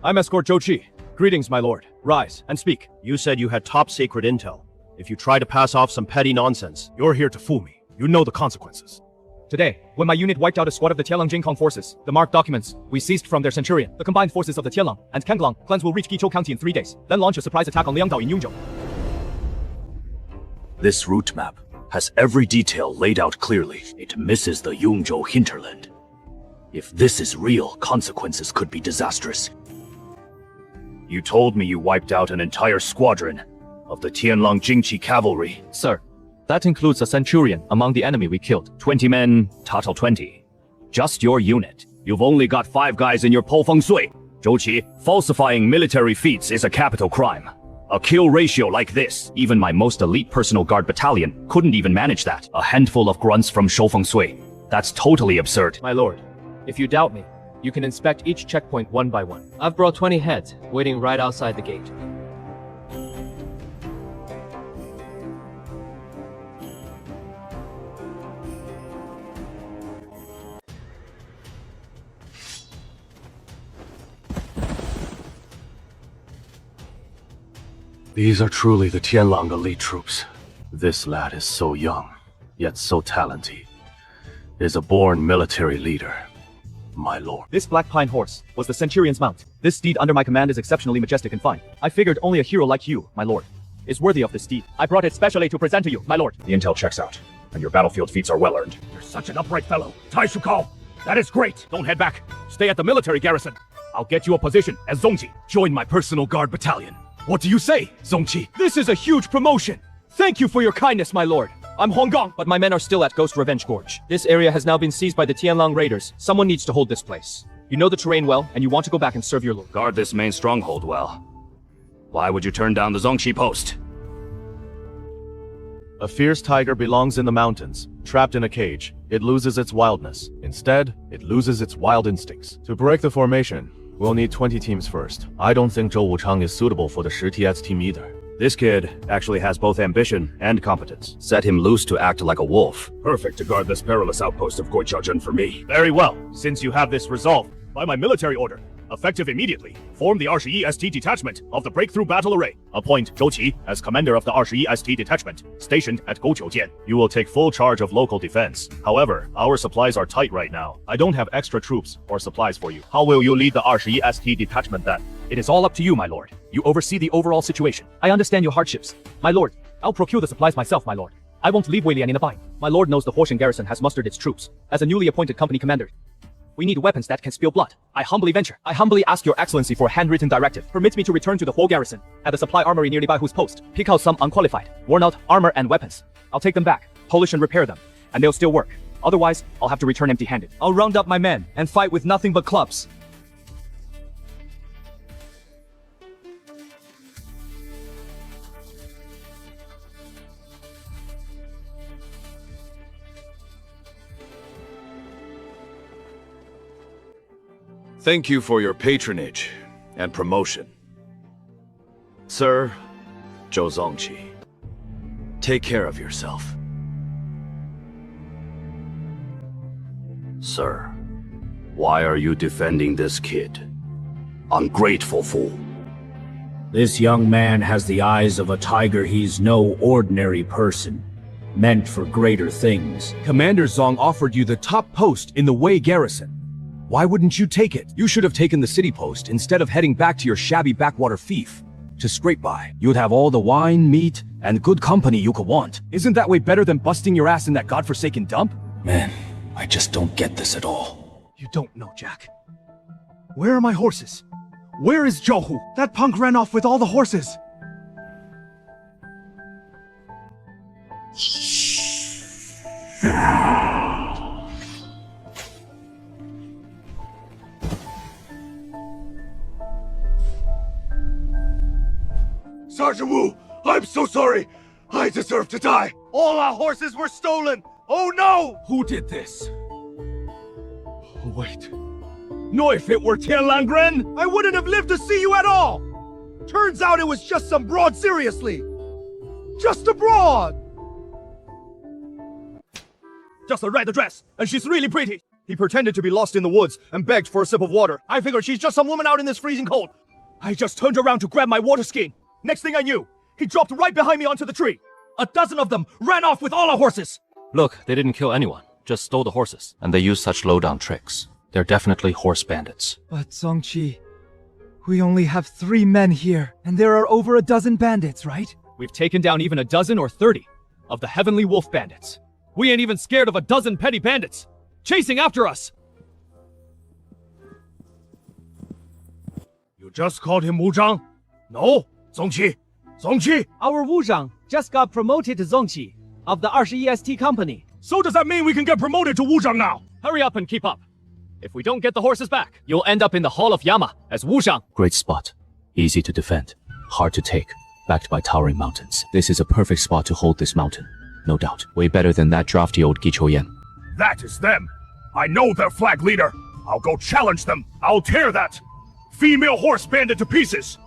I'm Escort Zhou Qi. Greetings, my lord. Rise and speak. You said you had top secret intel. If you try to pass off some petty nonsense, you're here to fool me. You know the consequences. Today, when my unit wiped out a squad of the Tianlang Jingkong forces, the marked documents we seized from their centurion, the combined forces of the Tianlang and Kanglang clans will reach Guizhou County in 3 days, then launch a surprise attack on Liangdao in Yongzhou. This route map has every detail laid out clearly. It misses the Yongzhou hinterland. If this is real, consequences could be disastrous. You told me you wiped out an entire squadron of the Tianlang Jingqi cavalry. Sir, that includes a centurion among the enemy we killed. 20 men, total 20. Just your unit. You've only got 5 guys in your Po Feng Sui. Zhou Qi, falsifying military feats is a capital crime. A kill ratio like this, even my most elite personal guard battalion couldn't even manage that. A handful of grunts from Shou Feng Sui. That's totally absurd. My lord, if you doubt me, you can inspect each checkpoint one by one. I've brought 20 heads, waiting right outside the gate. These are truly the Tianlang elite troops. This lad is so young, yet so talented. Is a born military leader, my lord. This black pine horse was the centurion's mount. This steed under my command is exceptionally majestic and fine. I figured only a hero like you, my lord, is worthy of this steed. I brought it specially to present to you, my lord. The intel checks out. and your battlefield feats are well earned. You're such an upright fellow. Tai Shukao, that is great. Don't head back. Stay at the military garrison. I'll get you a position as Zongji. Join my personal guard battalion. What do you say, Zongji? This is a huge promotion. Thank you for your kindness, my lord. I'm Huanggang, but my men are still at Ghost Revenge Gorge. This area has now been seized by the Tianlang raiders. Someone needs to hold this place. You know the terrain well, and you want to go back and serve your lord. Guard this main stronghold well. Why would you turn down the Zongqi post? A fierce tiger belongs in the mountains. Trapped in a cage, it loses its wildness. Instead, it loses its wild instincts. To break the formation, we'll need 20 teams first. I don't think Zhou Wuchang is suitable for the Shitiats team either. This kid actually has both ambition and competence. Set him loose to act like a wolf. Perfect to guard this perilous outpost of Goichaozhen for me. Very well. Since you have this resolved, by my military order, effective immediately, form the Arshi ST detachment of the Breakthrough Battle Array. Appoint Zhou Qi as commander of the Arshi ST detachment, stationed at Gouqiujian. You will take full charge of local defense. However, our supplies are tight right now. I don't have extra troops or supplies for you. How will you lead the Arshi ST detachment then? It is all up to you, my lord. You oversee the overall situation. I understand your hardships. My lord, I'll procure the supplies myself, my lord. I won't leave Weilian in a bind. My lord knows the Huosheng garrison has mustered its troops. As a newly appointed company commander, we need weapons that can spill blood. I humbly ask your excellency for a handwritten directive. Permit me to return to the Huo garrison at the supply armory nearly by whose post. Pick out some unqualified, worn-out armor and weapons. I'll take them back, polish and repair them, and they'll still work. Otherwise, I'll have to return empty-handed. I'll round up my men and fight with nothing but clubs. Thank you for your patronage and promotion. Sir, Zhou Zongqi, take care of yourself. Sir, why are you defending this kid? Ungrateful fool. This young man has the eyes of a tiger. He's no ordinary person, meant for greater things. Commander Zong offered you the top post in the Wei garrison. Why wouldn't you take it? You should have taken the city post instead of heading back to your shabby backwater fief to scrape by. You'd have all the wine, meat, and good company you could want. Isn't that way better than busting your ass in that godforsaken dump? Man, I just don't get this at all. You don't know, Jack. Where are my horses? Where is Zhou? That punk ran off with all the horses. Sergeant Wu, I'm so sorry. I deserve to die. All our horses were stolen. Oh no! Who did this? Wait. No, if it were Tianlang Gren, I wouldn't have lived to see you at all. Turns out it was just some broad, seriously. Just a broad. Just a red dress, and she's really pretty. He pretended to be lost in the woods and begged for a sip of water. I figured she's just some woman out in this freezing cold. I just turned around to grab my water skin. Next thing I knew, he dropped right behind me onto the tree. A dozen of them ran off with all our horses. Look, they didn't kill anyone, just stole the horses. And they use such low-down tricks. They're definitely horse bandits. But Zongqi, we only have 3 men here, and there are over a dozen bandits, right? We've taken down even a dozen or 30 of the Heavenly Wolf bandits. We ain't even scared of a dozen petty bandits chasing after us. You just called him Wu Zhang? No, Zongqi. Zongqi! Our Wu Zhang just got promoted to Zongqi of the Arshi EST company. So does that mean we can get promoted to Wu Zhang now? Hurry up and keep up. If we don't get the horses back, you'll end up in the Hall of Yama as Wu Zhang. Great spot. Easy to defend. Hard to take. Backed by towering mountains. This is a perfect spot to hold this mountain. No doubt. Way better than that drafty old Gichoyan. That is them. I know their flag leader. I'll go challenge them. I'll tear that female horse bandit to pieces.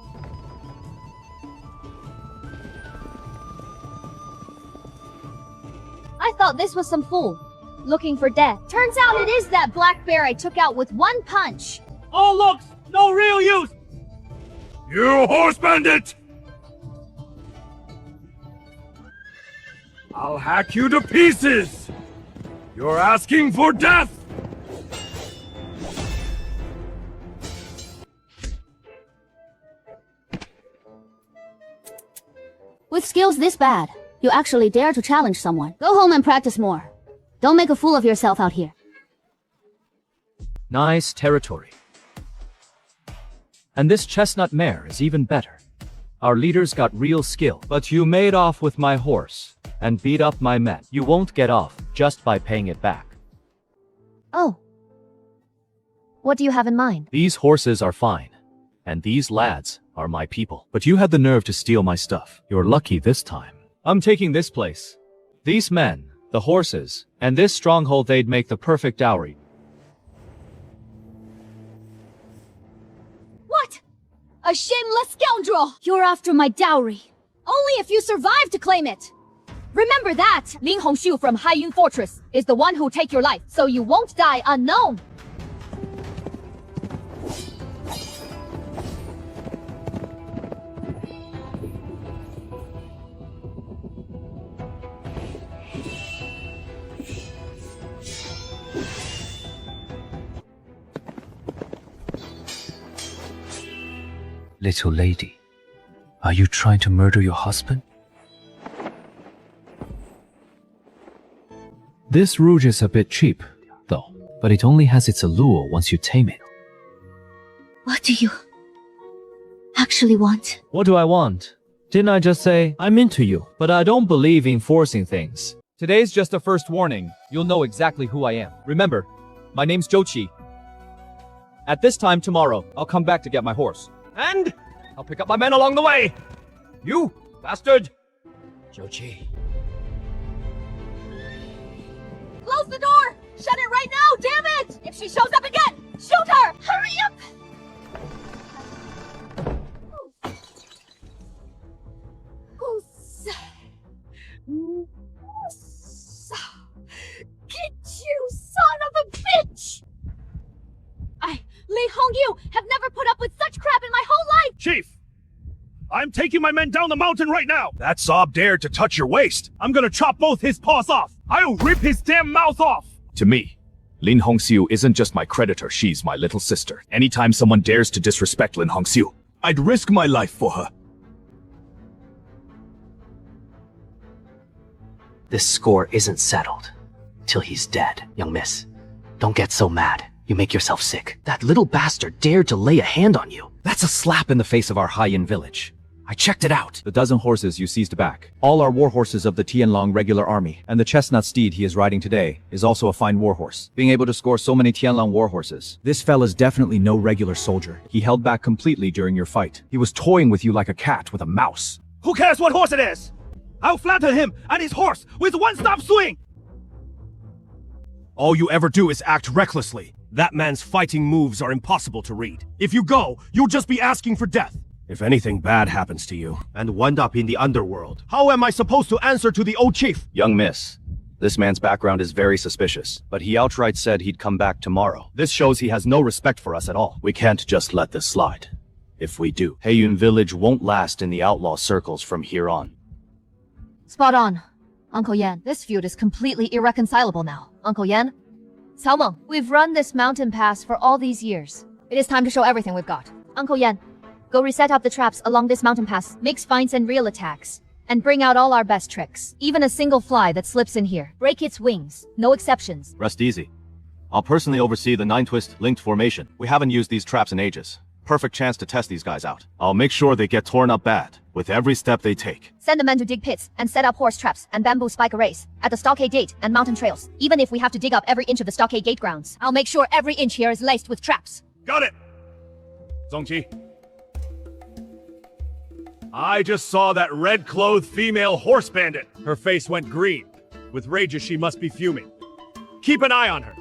I thought this was some fool looking for death. Turns out it is that black bear I took out with one punch. All looks, no real use. You horse bandit! I'll hack you to pieces! You're asking for death! With skills this bad, You actually dare to challenge someone. Go home and practice more. Don't make a fool of yourself out here. Nice territory. And this chestnut mare is even better. Our leader's got real skill, but you made off with my horse and beat up my men. You won't get off just by paying it back. Oh. What do you have in mind? These horses are fine, and these lads are my people. But you had the nerve to steal my stuff. You're lucky this time. I'm taking this place. These men, the horses, and this stronghold, they'd make the perfect dowry. What? A shameless scoundrel! You're after my dowry. Only if you survive to claim it. Remember that! Lin Hongxiu from Haiyun Fortress is the one who'll take your life, so you won't die unknown. Little lady, are you trying to murder your husband? This rouge is a bit cheap, though, but it only has its allure once you tame it. What do you actually want? What do I want? Didn't I just say, I'm into you? But I don't believe in forcing things. Today's just a first warning. You'll know exactly who I am. Remember, my name's Zhou Qi. At this time tomorrow, I'll come back to get my horse. And I'll pick up my men along the way. You bastard! Zhou Qi. Close the door! Shut it right now, damn it! If she shows up again, shoot her! Hurry up! Get you, son of a bitch! Li Hongyu have never put up with such crap in my whole life! Chief! I'm taking my men down the mountain right now! That sob dared to touch your waist! I'm gonna chop both his paws off! I'll rip his damn mouth off! To me, Lin Hongxiu isn't just my creditor, she's my little sister. Anytime someone dares to disrespect Lin Hongxiu, I'd risk my life for her. This score isn't settled till he's dead, young miss. Don't get so mad. You make yourself sick. That little bastard dared to lay a hand on you. That's a slap in the face of our Haiyun village. I checked it out. The dozen horses you seized back, all are war horses of the Tianlong regular army, and the chestnut steed he is riding today is also a fine war horse. Being able to score so many Tianlong war horses, this fella's definitely no regular soldier. He held back completely during your fight. He was toying with you like a cat with a mouse. Who cares what horse it is? I'll flatten him and his horse with one-stop swing! All you ever do is act recklessly. That man's fighting moves are impossible to read. If you go, you'll just be asking for death. If anything bad happens to you, and wound up in the underworld, how am I supposed to answer to the old chief? Young miss, this man's background is very suspicious, but he outright said he'd come back tomorrow. This shows he has no respect for us at all. We can't just let this slide. If we do, Haiyun village won't last in the outlaw circles from here on. Spot on. Uncle Yan, this feud is completely irreconcilable now. Uncle Yan? Cao Meng, we've run this mountain pass for all these years. It is time to show everything we've got. Uncle Yan, go reset up the traps along this mountain pass, mix feints and real attacks, and bring out all our best tricks. Even a single fly that slips in here. Break its wings. No exceptions. Rest easy. I'll personally oversee the 9-twist linked formation. We haven't used these traps in ages. Perfect chance to test these guys out. I'll make sure they get torn up bad, with every step they take. Send the men to dig pits and set up horse traps and bamboo spike arrays at the stockade gate and mountain trails. Even if we have to dig up every inch of the stockade gate grounds, I'll make sure every inch here is laced with traps. Got it! Zongqi. I just saw that red-clothed female horse bandit. Her face went green. With rage, she must be fuming. Keep an eye on her.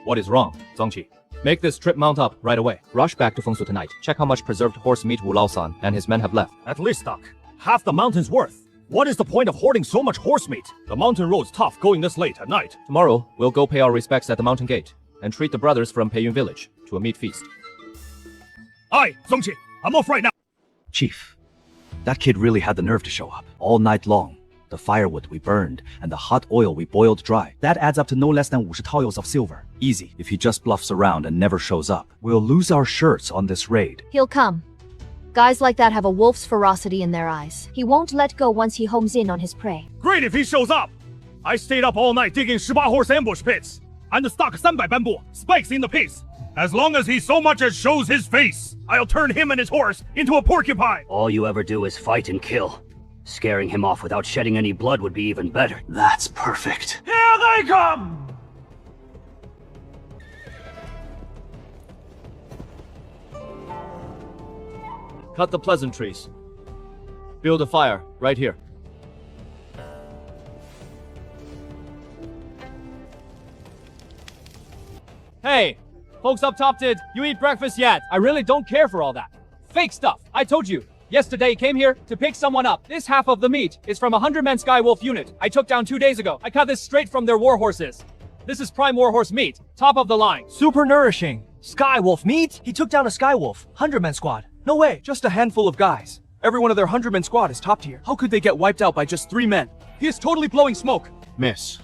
What is wrong, Zongqi? Make this trip mount up right away. Rush back to Fengsu tonight. Check how much preserved horse meat Wu Lao-san and his men have left. At least, Doc, half the mountain's worth. What is the point of hoarding so much horse meat? The mountain road's tough going this late at night. Tomorrow, we'll go pay our respects at the mountain gate and treat the brothers from Peiyun village to a meat feast. Aye, Zongqi, I'm off right now. Chief, that kid really had the nerve to show up. All night long, the firewood we burned and the hot oil we boiled dry. That adds up to no less than 50 taels of silver. Easy. If he just bluffs around and never shows up, we'll lose our shirts on this raid. He'll come. Guys like that have a wolf's ferocity in their eyes. He won't let go once he homes in on his prey. Great if he shows up! I stayed up all night digging 18 horse ambush pits, and stuck 300 bamboo spikes in the piece. As long as he so much as shows his face, I'll turn him and his horse into a porcupine! All you ever do is fight and kill. Scaring him off without shedding any blood would be even better. That's perfect. Here they come! Cut the pleasantries. Build a fire, right here. Hey! Folks up top did you eat breakfast yet? I really don't care for all that. Fake stuff, I told you. Yesterday came here to pick someone up. This half of the meat is from a 100-man Skywolf unit I took down 2 days ago. I cut this straight from their warhorses. This is prime warhorse meat, top of the line. Super nourishing. Skywolf meat? He took down a Skywolf, 100-man squad. No way, just a handful of guys. Every one of their 100-man squad is top tier. How could they get wiped out by just 3 men? He is totally blowing smoke. Miss,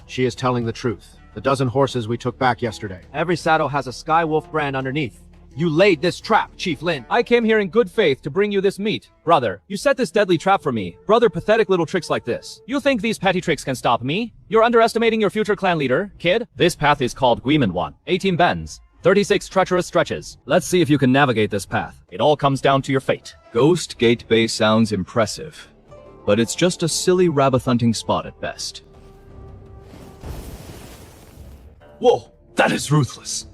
she is telling the truth. The dozen horses we took back yesterday. Every saddle has a Skywolf brand underneath. You laid this trap, Chief Lin. I came here in good faith to bring you this meat. Brother, you set this deadly trap for me. Brother, pathetic little tricks like this. You think these petty tricks can stop me? You're underestimating your future clan leader, kid. This path is called Guimen 18 bends. 36 treacherous stretches. Let's see if you can navigate this path. It all comes down to your fate. Ghost Gate Base sounds impressive, but it's just a silly rabbit hunting spot at best. Whoa, that is ruthless.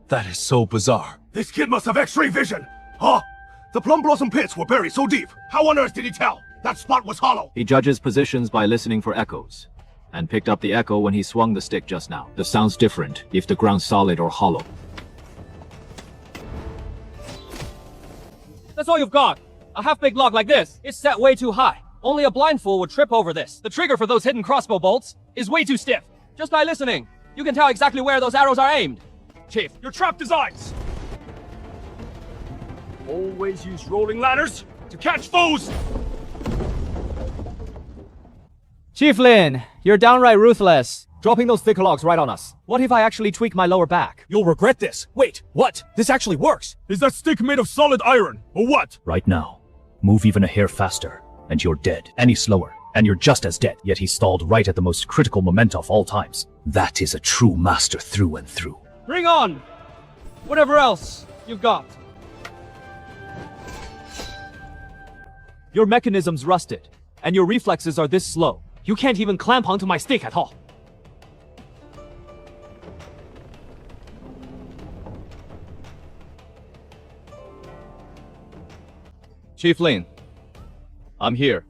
That is so bizarre. This kid must have X-ray vision! Huh? The Plum Blossom pits were buried so deep. How on earth did he tell? That spot was hollow. He judges positions by listening for echoes, and picked up the echo when he swung the stick just now. The sound's different if the ground's solid or hollow. That's all you've got. A half-baked log like this. It's set way too high. Only a blind fool would trip over this. The trigger for those hidden crossbow bolts is way too stiff. Just by listening, you can tell exactly where those arrows are aimed. Chief, your trap designs! Always use rolling ladders to catch foes! Chief Lin, you're downright ruthless. Dropping those thick logs right on us. What if I actually tweak my lower back? You'll regret this. Wait, what? This actually works. Is that stick made of solid iron, or what? Right now, move even a hair faster, and you're dead. Any slower, and you're just as dead. Yet he stalled right at the most critical moment of all times. That is a true master through and through. Bring on! Whatever else you've got. Your mechanism's rusted, and your reflexes are this slow. You can't even clamp onto my stick at all. Chief Lin, I'm here.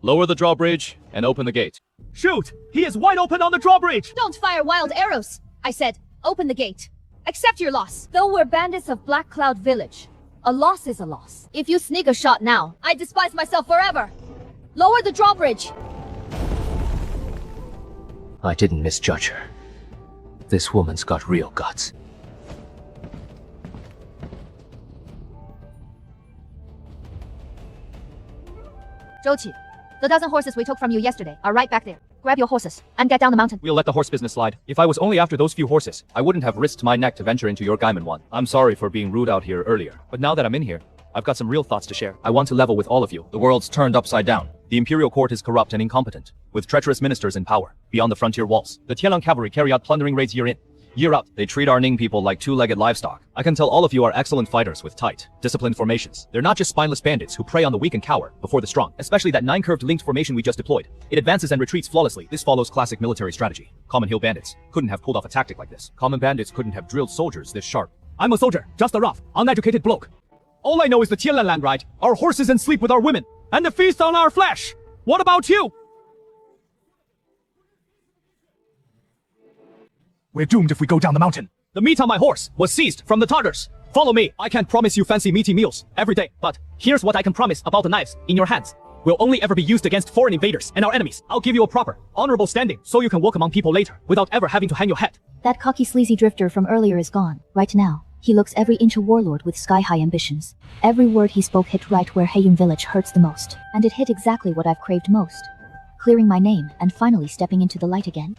Lower the drawbridge and open the gate. Shoot! He is wide open on the drawbridge! Don't fire wild arrows! I said, open the gate. Accept your loss. Though we're bandits of Black Cloud Village, a loss is a loss. If you sneak a shot now, I despise myself forever. Lower the drawbridge. I didn't misjudge her. This woman's got real guts. Zhouqi, the dozen horses we took from you yesterday are right back there. Grab your horses and get down the mountain. We'll let the horse business slide. If I was only after those few horses, I wouldn't have risked my neck to venture into your Gaiman 1. I'm sorry for being rude out here earlier, but now that I'm in here, I've got some real thoughts to share. I want to level with all of you. The world's turned upside down. The imperial court is corrupt and incompetent, with treacherous ministers in power, beyond the frontier walls. The Tianlang cavalry carry out plundering raids year in, year out. They treat our Ning people like two-legged livestock. I can tell all of you are excellent fighters with tight, disciplined formations. They're not just spineless bandits who prey on the weak and cower before the strong, especially that 9-curved linked formation we just deployed. It advances and retreats flawlessly. This follows classic military strategy. Common hill bandits couldn't have pulled off a tactic like this. Common bandits couldn't have drilled soldiers this sharp. I'm a soldier, just a rough, uneducated bloke. All I know is the Tianlang land ride, our horses and sleep with our women, and the feast on our flesh. What about you? We're doomed if we go down the mountain. The meat on my horse was seized from the Tartars. Follow me. I can't promise you fancy meaty meals every day, but here's what I can promise about the knives in your hands. Will only ever be used against foreign invaders and our enemies. I'll give you a proper, honorable standing so you can walk among people later without ever having to hang your head. That cocky sleazy drifter from earlier is gone. Right now, he looks every inch a warlord with sky-high ambitions. Every word he spoke hit right where Heiyun village hurts the most. And it hit exactly what I've craved most. Clearing my name and finally stepping into the light again.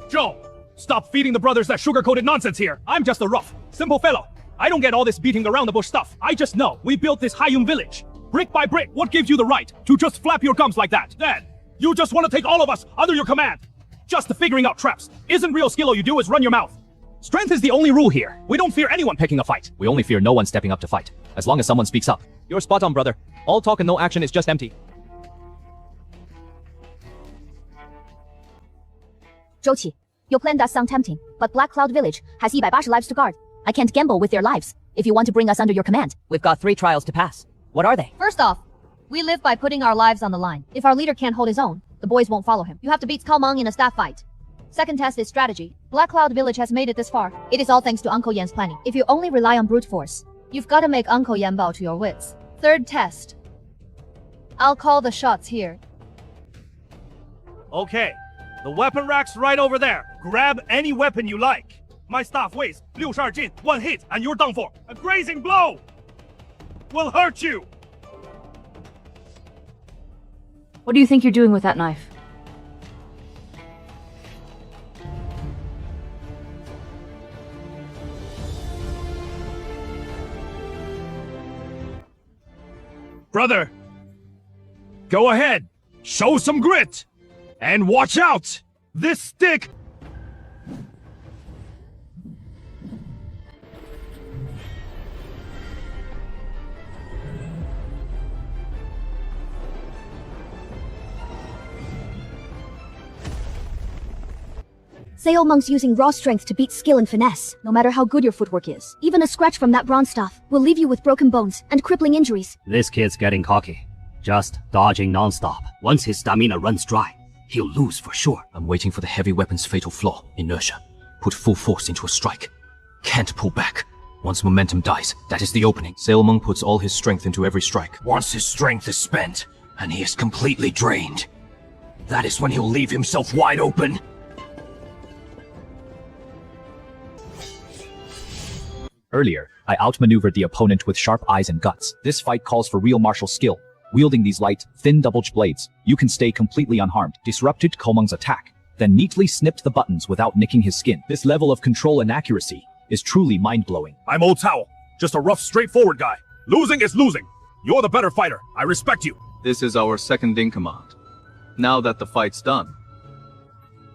Joe, stop feeding the brothers that sugar-coated nonsense here. I'm just a rough, Simple fellow. I don't get all this beating around the bush stuff. I just know we built this Haiyun village. Brick by brick. What gives you the right to just flap your gums like that? Then, you just want to take all of us under your command. Just figuring out traps. Isn't real skill all you do is run your mouth. Strength is the only rule here. We don't fear anyone picking a fight. We only fear no one stepping up to fight. As long as someone speaks up. You're spot on, brother. All talk and no action is just empty. Zhouqi, your plan does sound tempting, but Black Cloud Village has 180 lives to guard. I can't gamble with their lives if you want to bring us under your command. We've got 3 trials to pass. What are they? First off, we live by putting our lives on the line. If our leader can't hold his own, the boys won't follow him. You have to beat Cao Meng in a staff fight. Second test is strategy. Black Cloud Village has made it this far. It is all thanks to Uncle Yan's planning. If you only rely on brute force, you've got to make Uncle Yan bow to your wits. Third test. I'll call the shots here. Okay, the weapon rack's right over there. Grab any weapon you like. My staff weighs 62斤, 1 hit and you're done for. A grazing blow will hurt you. What do you think you're doing with that knife? Brother, go ahead, show some grit, and watch out! This stick... Sao Meng's using raw strength to beat skill and finesse, no matter how good your footwork is. Even a scratch from that bronze staff will leave you with broken bones and crippling injuries. This kid's getting cocky. Just dodging non-stop. Once his stamina runs dry, he'll lose for sure. I'm waiting for the heavy weapon's fatal flaw, inertia. Put full force into a strike. Can't pull back. Once momentum dies, that is the opening. Sao Meng puts all his strength into every strike. Once his strength is spent, and he is completely drained, that is when he'll leave himself wide open. Earlier, I outmaneuvered the opponent with sharp eyes and guts. This fight calls for real martial skill. Wielding these light, thin double-edged blades, you can stay completely unharmed. Disrupted Cao Meng's attack, then neatly snipped the buttons without nicking his skin. This level of control and accuracy is truly mind-blowing. I'm Old Cao, just a rough, straightforward guy. Losing is losing. You're the better fighter. I respect you. This is our second in command. Now that the fight's done,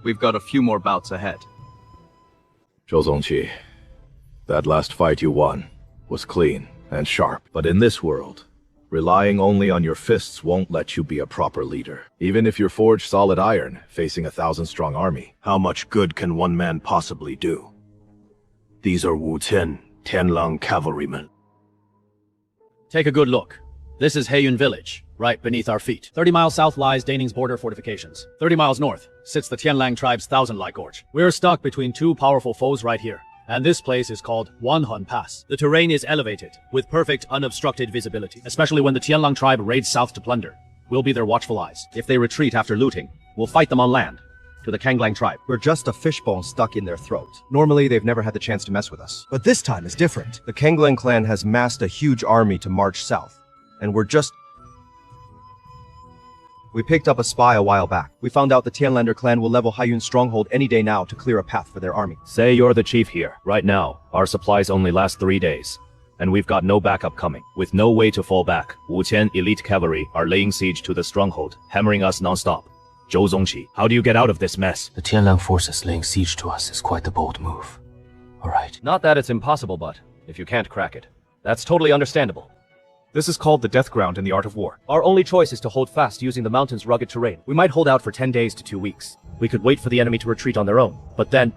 we've got a few more bouts ahead. Zhou Zongqi, that last fight you won was clean and sharp. But in this world, relying only on your fists won't let you be a proper leader. Even if you're forged solid iron, facing a 1,000-strong army, how much good can one man possibly do? These are Wu Tian, Tianlang cavalrymen. Take a good look. This is Haiyun Village, right beneath our feet. 30 miles south lies Daning's border fortifications. 30 miles north sits the Tianlang tribe's Thousand Light Gorge. We're stuck between 2 powerful foes right here. And this place is called Wanhun Pass. The terrain is elevated, with perfect unobstructed visibility, especially when the Tianlang tribe raids south to plunder. We'll be their watchful eyes. If they retreat after looting, we'll fight them on land. To the Kanglang tribe. We're just a fishbone stuck in their throat. Normally, they've never had the chance to mess with us. But this time is different. The Kanglang clan has massed a huge army to march south. And we're just... We picked up a spy a while back. We found out the Tianlander clan will level Haiyun's stronghold any day now to clear a path for their army. Say you're the chief here. Right now, our supplies only last 3 days. And we've got no backup coming. With no way to fall back, Wu Tian elite cavalry are laying siege to the stronghold, hammering us non-stop. Zhou Zongqi, how do you get out of this mess? The Tianlang forces laying siege to us is quite the bold move. Alright. Not that it's impossible, but if you can't crack it, that's totally understandable. This is called the death ground in the art of war. Our only choice is to hold fast using the mountain's rugged terrain. We might hold out for 10 days to 2 weeks. We could wait for the enemy to retreat on their own, but then...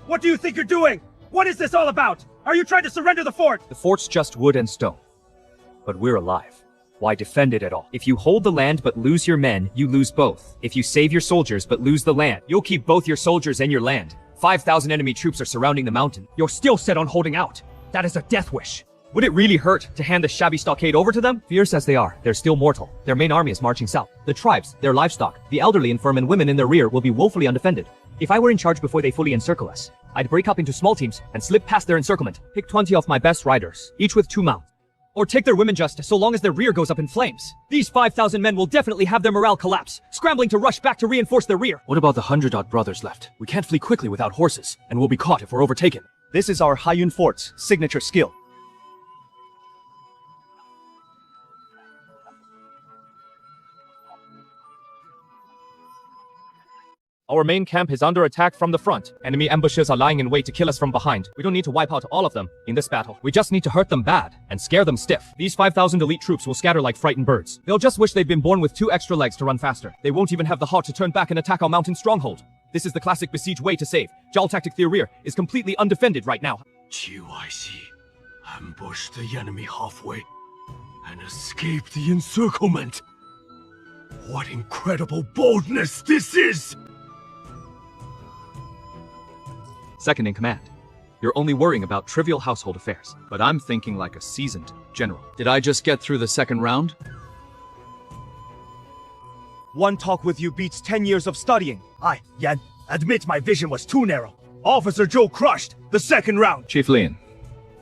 What do you think you're doing? What is this all about? Are you trying to surrender the fort? The fort's just wood and stone. But we're alive. Why defend it at all? If you hold the land but lose your men, you lose both. If you save your soldiers but lose the land, you'll keep both your soldiers and your land. 5,000 enemy troops are surrounding the mountain. You're still set on holding out. That is a death wish. Would it really hurt to hand the shabby stockade over to them? Fierce as they are, they're still mortal. Their main army is marching south. The tribes, their livestock, the elderly, infirm, and women in their rear will be woefully undefended. If I were in charge before they fully encircle us, I'd break up into small teams and slip past their encirclement. Pick 20 of my best riders, each with 2 mounts. Or take their women just so long as their rear goes up in flames. These 5,000 men will definitely have their morale collapse, scrambling to rush back to reinforce their rear. What about the 100-odd brothers left? We can't flee quickly without horses, and we'll be caught if we're overtaken. This is our Haiyun Fort's signature skill. Our main camp is under attack from the front. Enemy ambushes are lying in wait to kill us from behind. We don't need to wipe out all of them in this battle. We just need to hurt them bad and scare them stiff. These 5,000 elite troops will scatter like frightened birds. They'll just wish they'd been born with 2 extra legs to run faster. They won't even have the heart to turn back and attack our mountain stronghold. This is the classic besiege way to save. Zhao tactic their rear is completely undefended right now. GYC ambushed the enemy halfway and escaped the encirclement. What incredible boldness this is! Second in command. You're only worrying about trivial household affairs, but I'm thinking like a seasoned general. Did I just get through the second round? One talk with you beats 10 years of studying. I, Yan, admit my vision was too narrow. Officer Zhou crushed the second round. Chief Lin,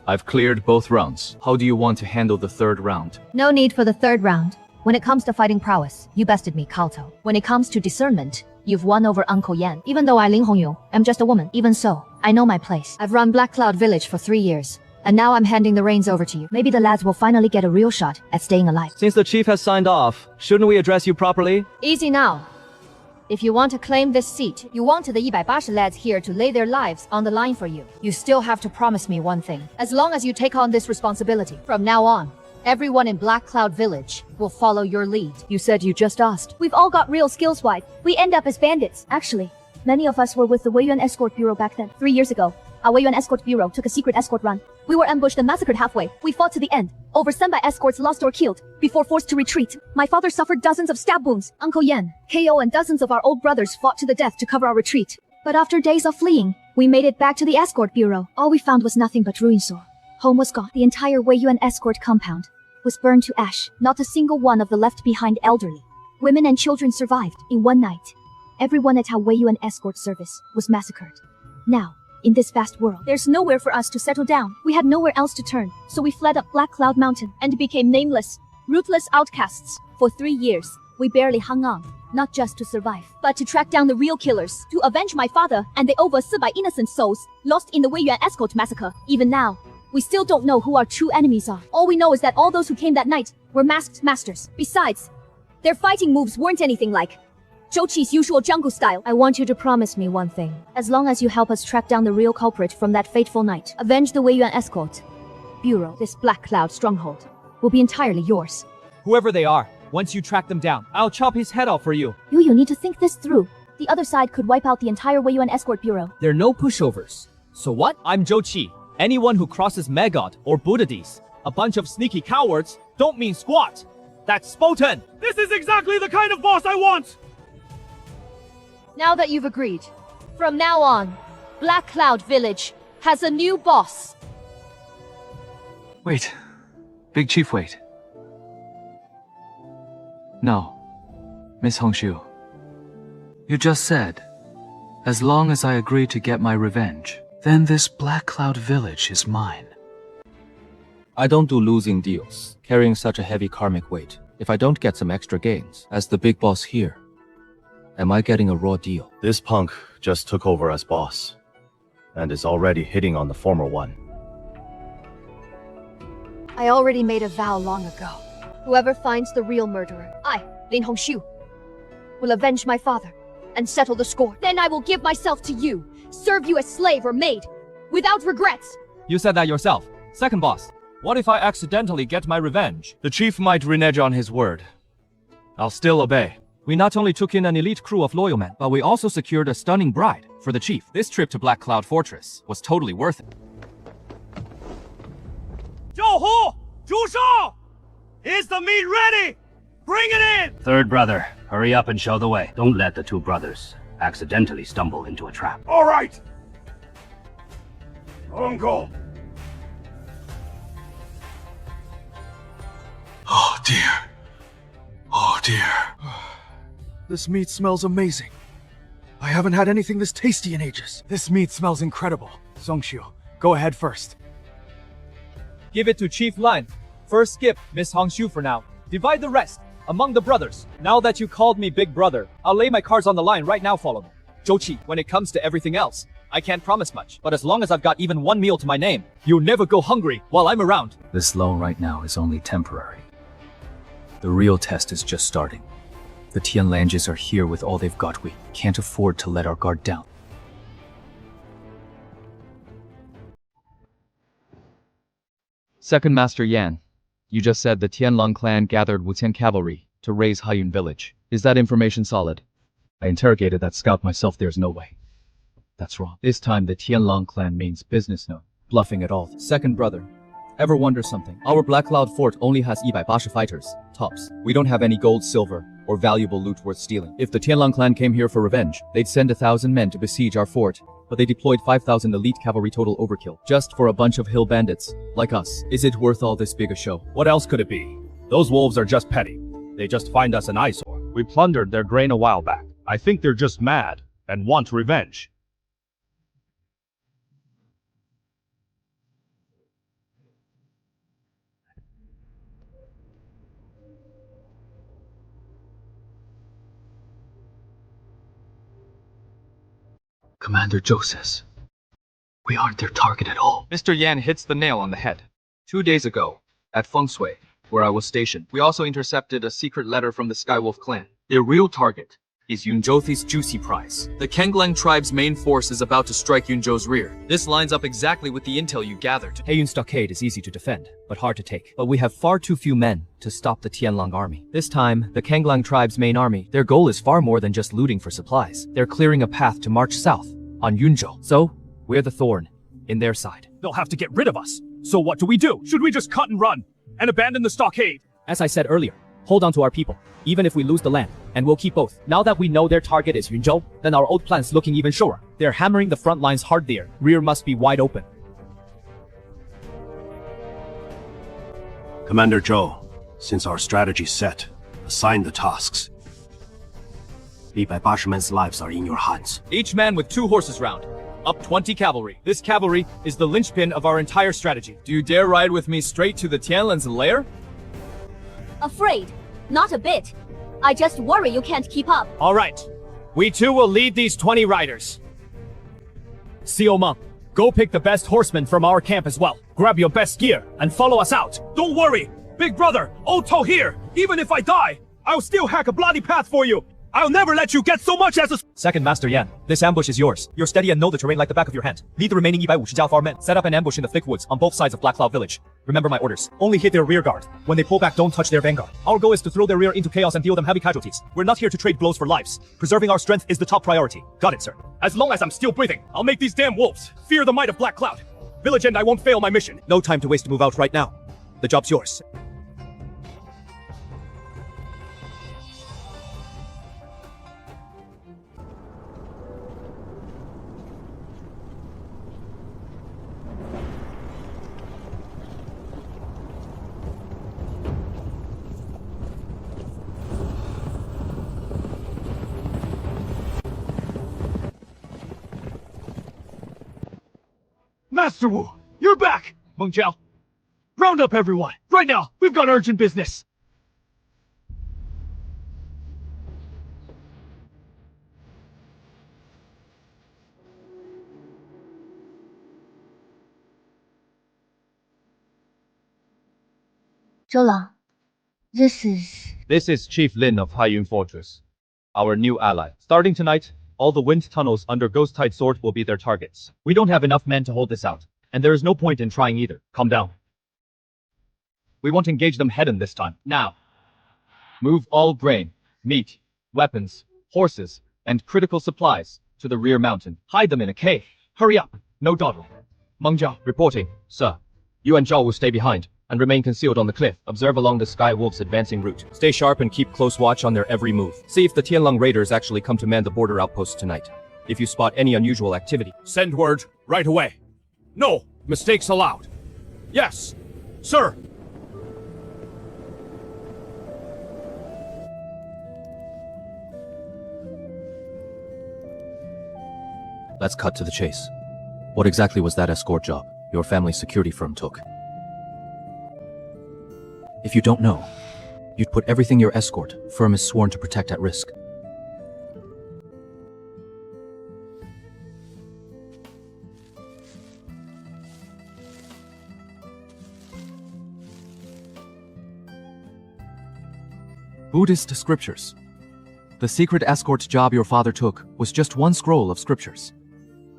I've cleared both rounds. How do you want to handle the third round? No need for the third round. When it comes to fighting prowess, you bested me, Kaoto. When it comes to discernment, you've won over Uncle Yan. Even though I, Ling Hongyu, am just a woman, even so, I know my place. I've run Black Cloud Village for 3 years, and now I'm handing the reins over to you. Maybe the lads will finally get a real shot at staying alive. Since the chief has signed off, shouldn't we address you properly? Easy now. If you want to claim this seat, you wanted the 180 lads here to lay their lives on the line for you. You still have to promise me one thing. As long as you take on this responsibility, from now on, everyone in Black Cloud Village will follow your lead. You said you just asked. We've all got real skills, wife. We end up as bandits. Actually, many of us were with the Weiyuan Escort Bureau back then. 3 years ago, our Weiyuan Escort Bureau took a secret escort run. We were ambushed and massacred halfway. We fought to the end. Over Senbai escorts lost or killed, before forced to retreat. My father suffered dozens of stab wounds. Uncle Yan, KO, and dozens of our old brothers fought to the death to cover our retreat. But after days of fleeing, we made it back to the escort bureau. All we found was nothing but ruin sore. Home was gone. The entire Weiyuan escort compound was burned to ash. Not a single one of the left behind elderly, women and children survived. In one night, everyone at our Weiyuan escort service was massacred. Now, in this vast world, there's nowhere for us to settle down. We had nowhere else to turn, so we fled up Black Cloud Mountain and became nameless, ruthless outcasts. For 3 years, we barely hung on, not just to survive, but to track down the real killers, to avenge my father and the over 400 innocent souls lost in the Weiyuan escort massacre. Even now, we still don't know who our true enemies are. All we know is that all those who came that night were masked masters. Besides, their fighting moves weren't anything like Zhou Qi's usual jungle style. I want you to promise me one thing. As long as you help us track down the real culprit from that fateful night, avenge the Weiyuan escort bureau, this Black Cloud stronghold will be entirely yours. Whoever they are, once you track them down, I'll chop his head off for you. You need to think this through. The other side could wipe out the entire Weiyuan escort bureau. There are no pushovers. So what? I'm Zhou Qi. Anyone who crosses Megod or Buddhadese, a bunch of sneaky cowards, don't mean squat. That's Spoten. This is exactly the kind of boss I want! Now that you've agreed, from now on, Black Cloud Village has a new boss. Wait. Big Chief, wait. No. Miss Hongshu. You just said, as long as I agree to get my revenge, then this Black Cloud Village is mine. I don't do losing deals, carrying such a heavy karmic weight. If I don't get some extra gains, as the big boss here, am I getting a raw deal? This punk just took over as boss, and is already hitting on the former one. I already made a vow long ago. Whoever finds the real murderer, I, Lin Hongshu, will avenge my father and settle the score. Then I will give myself to you, serve you as slave or maid, without regrets. You said that yourself. Second boss, what if I accidentally get my revenge? The chief might renege on his word. I'll still obey. We not only took in an elite crew of loyal men, but we also secured a stunning bride for the chief. This trip to Black Cloud Fortress was totally worth it. Zhou Hu! Zhu Shao! Is the meat ready? Bring it in! Third brother, hurry up and show the way. Don't let the 2 brothers accidentally stumble into a trap. All right. Uncle. Oh dear. Oh dear. This meat smells amazing. I haven't had anything this tasty in ages. This meat smells incredible. Songxiu, go ahead first. Give it to Chief Lan. First skip Miss Hongshu for now. Divide the rest among the brothers. Now that you called me big brother, I'll lay my cards on the line right now. Follow me. Zhou, when it comes to everything else, I can't promise much, but as long as I've got even one meal to my name, you'll never go hungry while I'm around. This lull right now is only temporary. The real test is just starting. The Tianlanges are here with all they've got. We can't afford to let our guard down. Second Master Yan, you just said the Tianlong clan gathered Wutian cavalry to raise Haiyun village. Is that information solid? I interrogated that scout myself. There's no way. That's wrong. This time the Tianlong clan means business, no bluffing at all. Second brother, ever wonder something? Our Black Cloud Fort only has 180 fighters, tops. We don't have any gold, silver, or valuable loot worth stealing. If the Tianlong clan came here for revenge, they'd send 1,000 men to besiege our fort. But they deployed 5,000 elite cavalry, total overkill, just for a bunch of hill bandits like us. Is it worth all this big a show? What else could it be? Those wolves are just petty. They just find us an eyesore. We plundered their grain a while back. I think they're just mad and want revenge. Commander Zhou says we aren't their target at all. Mr. Yan hits the nail on the head. 2 days ago, at Feng Shui, where I was stationed, we also intercepted a secret letter from the Skywolf clan. Their real target is Yunzhou's juicy prize. The Kenglang tribe's main force is about to strike Yunzhou's rear. This lines up exactly with the intel you gathered. Haiyun Stockade is easy to defend, but hard to take. But we have far too few men to stop the Tianlong army. This time, the Kenglang tribe's main army, their goal is far more than just looting for supplies. They're clearing a path to march south on Yunzhou. So, we're the thorn in their side. They'll have to get rid of us. So what do we do? Should we just cut and run and abandon the stockade? As I said earlier, hold on to our people, even if we lose the land, and we'll keep both. Now that we know their target is Yunzhou, then our old plan's looking even surer. They're hammering the front lines hard there. Rear must be wide open. Commander Zhou, since our strategy's set, assign the tasks. 180 men's lives are in your hands. Each man with 2 horses round. Up 20 cavalry. This cavalry is the linchpin of our entire strategy. Do you dare ride with me straight to the Tianlan's lair? Afraid? Not a bit. I just worry you can't keep up. All right. We too will lead these 20 riders. Xiao Meng, go pick the best horsemen from our camp as well. Grab your best gear and follow us out. Don't worry, big brother, Oto here. Even if I die, I'll still hack a bloody path for you. I'll never let you get so much as a... Second Master Yan, this ambush is yours. You're steady and know the terrain like the back of your hand. Lead the remaining 150 Jiao men. Set up an ambush in the thick woods on both sides of Black Cloud Village. Remember my orders. Only hit their rear guard. When they pull back, don't touch their vanguard. Our goal is to throw their rear into chaos and deal them heavy casualties. We're not here to trade blows for lives. Preserving our strength is the top priority. Got it, sir. As long as I'm still breathing, I'll make these damn wolves fear the might of Black Cloud. Village and I won't fail my mission. No time to waste to move out right now. The job's yours. Master Wu, you're back! Meng Jiao, round up everyone, right now! We've got urgent business! Zhou Lang, this is Chief Lin of Haiyun Fortress, our new ally. Starting tonight, all the wind tunnels under Ghost Tide Sword will be their targets. We don't have enough men to hold this out, and there is no point in trying either. Calm down. We won't engage them head-on this time. Now, move all grain, meat, weapons, horses, and critical supplies to the rear mountain. Hide them in a cave. Hurry up. No dawdle. Meng Jiao, reporting. Sir, you and Zhao will stay behind and remain concealed on the cliff. Observe along the Sky Wolf's advancing route. Stay sharp and keep close watch on their every move. See if the Tianlong raiders actually come to man the border outpost tonight. If you spot any unusual activity, send word right away. No mistakes allowed. Yes, sir. Let's cut to the chase. What exactly was that escort job your family's security firm took? If you don't know, you'd put everything your escort firm is sworn to protect at risk. Buddhist scriptures. The secret escort job your father took was just one scroll of scriptures.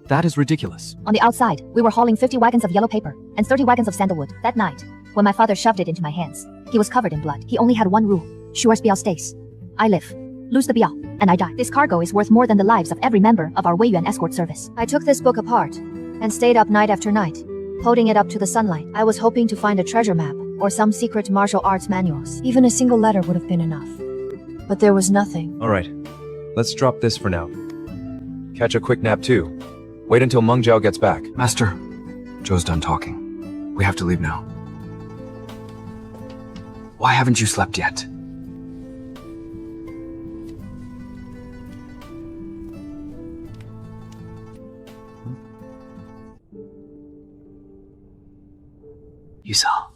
That is ridiculous. On the outside, we were hauling 50 wagons of yellow paper and 30 wagons of sandalwood. That night, when my father shoved it into my hands, he was covered in blood. He only had one rule. Shuar's Biao stays. I live. Lose the Biao, and I die. This cargo is worth more than the lives of every member of our Weiyuan escort service. I took this book apart and stayed up night after night, holding it up to the sunlight. I was hoping to find a treasure map or some secret martial arts manuals. Even a single letter would have been enough. But there was nothing. Alright, let's drop this for now. Catch a quick nap too. Wait until Meng Zhao gets back. Master, Zhou's done talking. We have to leave now. Why haven't you slept yet? You saw.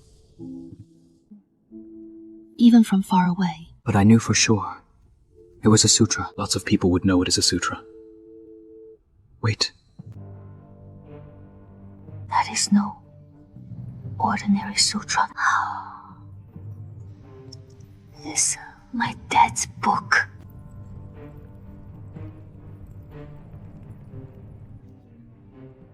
Even from far away. But I knew for sure. It was a sutra. Lots of people would know it is a sutra. Wait. That is no ordinary sutra. This, my dad's book.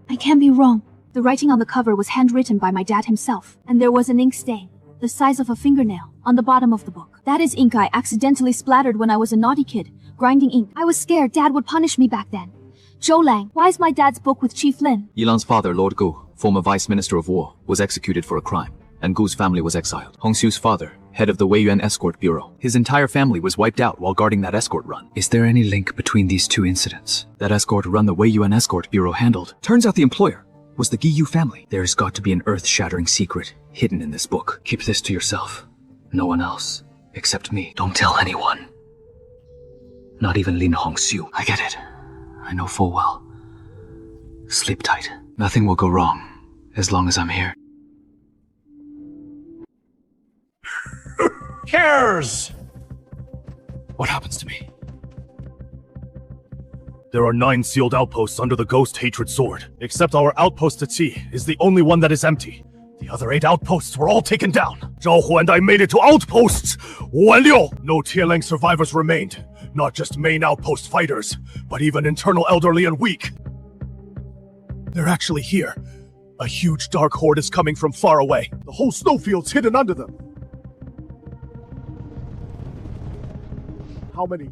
I can't be wrong. The writing on the cover was handwritten by my dad himself, and there was an ink stain, the size of a fingernail, on the bottom of the book. That is ink I accidentally splattered when I was a naughty kid, grinding ink. I was scared Dad would punish me back then. Zhou Lang, why is my dad's book with Chief Lin? Yilan's father, Lord Gu, former Vice Minister of War, was executed for a crime, and Gu's family was exiled. Hong Xiu's father, head of the Weiyuan Escort Bureau. His entire family was wiped out while guarding that escort run. Is there any link between these two incidents? That escort run the Weiyuan Escort Bureau handled. Turns out the employer was the Giyu family. There's got to be an earth-shattering secret hidden in this book. Keep this to yourself. No one else, except me. Don't tell anyone. Not even Lin Hongxiu. I get it. I know full well. Sleep tight. Nothing will go wrong, as long as I'm here. Cares! What happens to me? There are 9 sealed outposts under the Ghost Hatred Sword, except our outpost at Qi is the only one that is empty. The other 8 outposts were all taken down. Zhao Hu and I made it to outposts Wanliu. No Tielang survivors remained. Not just main outpost fighters, but even internal elderly and weak. They're actually here. A huge dark horde is coming from far away. The whole snowfield's hidden under them. How many?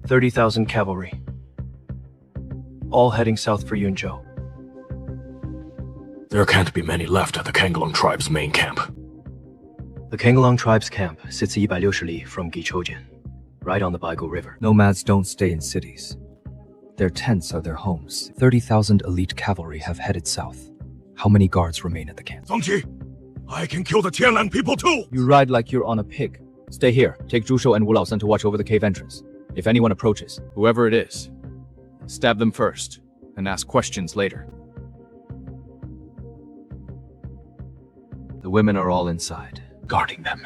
$30,000 cavalry. All heading south for Yunzhou. There can't be many left at the Kanglong tribe's main camp. The Kanglong tribe's camp sits 160 li from Gichoujian, right on the Baigu River. Nomads don't stay in cities. Their tents are their homes. 30,000 elite cavalry have headed south. How many guards remain at the camp? Zongqi, I can kill the Tianlang people too! You ride like you're on a pig. Stay here. Take Zhu Shou and Wu Laosan to watch over the cave entrance. If anyone approaches, Whoever it is, stab them first, and ask questions later. The women are all inside. Guarding them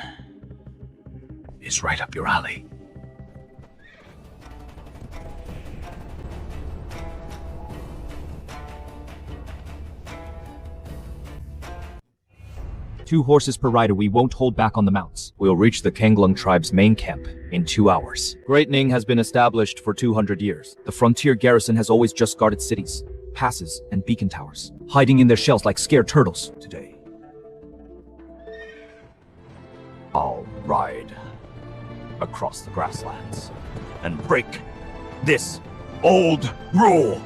is right up your alley. Two horses per rider. We won't hold back on the mounts. We'll reach the Kanglong tribe's main camp in 2 hours. Great Ning has been established for 200 years. The frontier garrison has always just guarded cities, passes, and beacon towers, hiding in their shells like scared turtles. Today, I'll ride across the grasslands and break this old rule.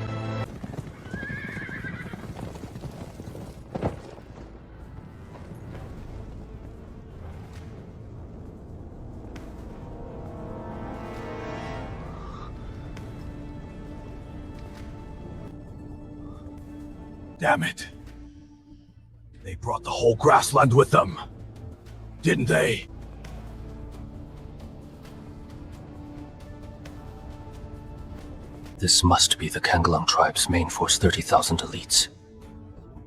Damn it. They brought the whole grassland with them, didn't they? This must be the Kanglang tribe's main force, 30,000 elites.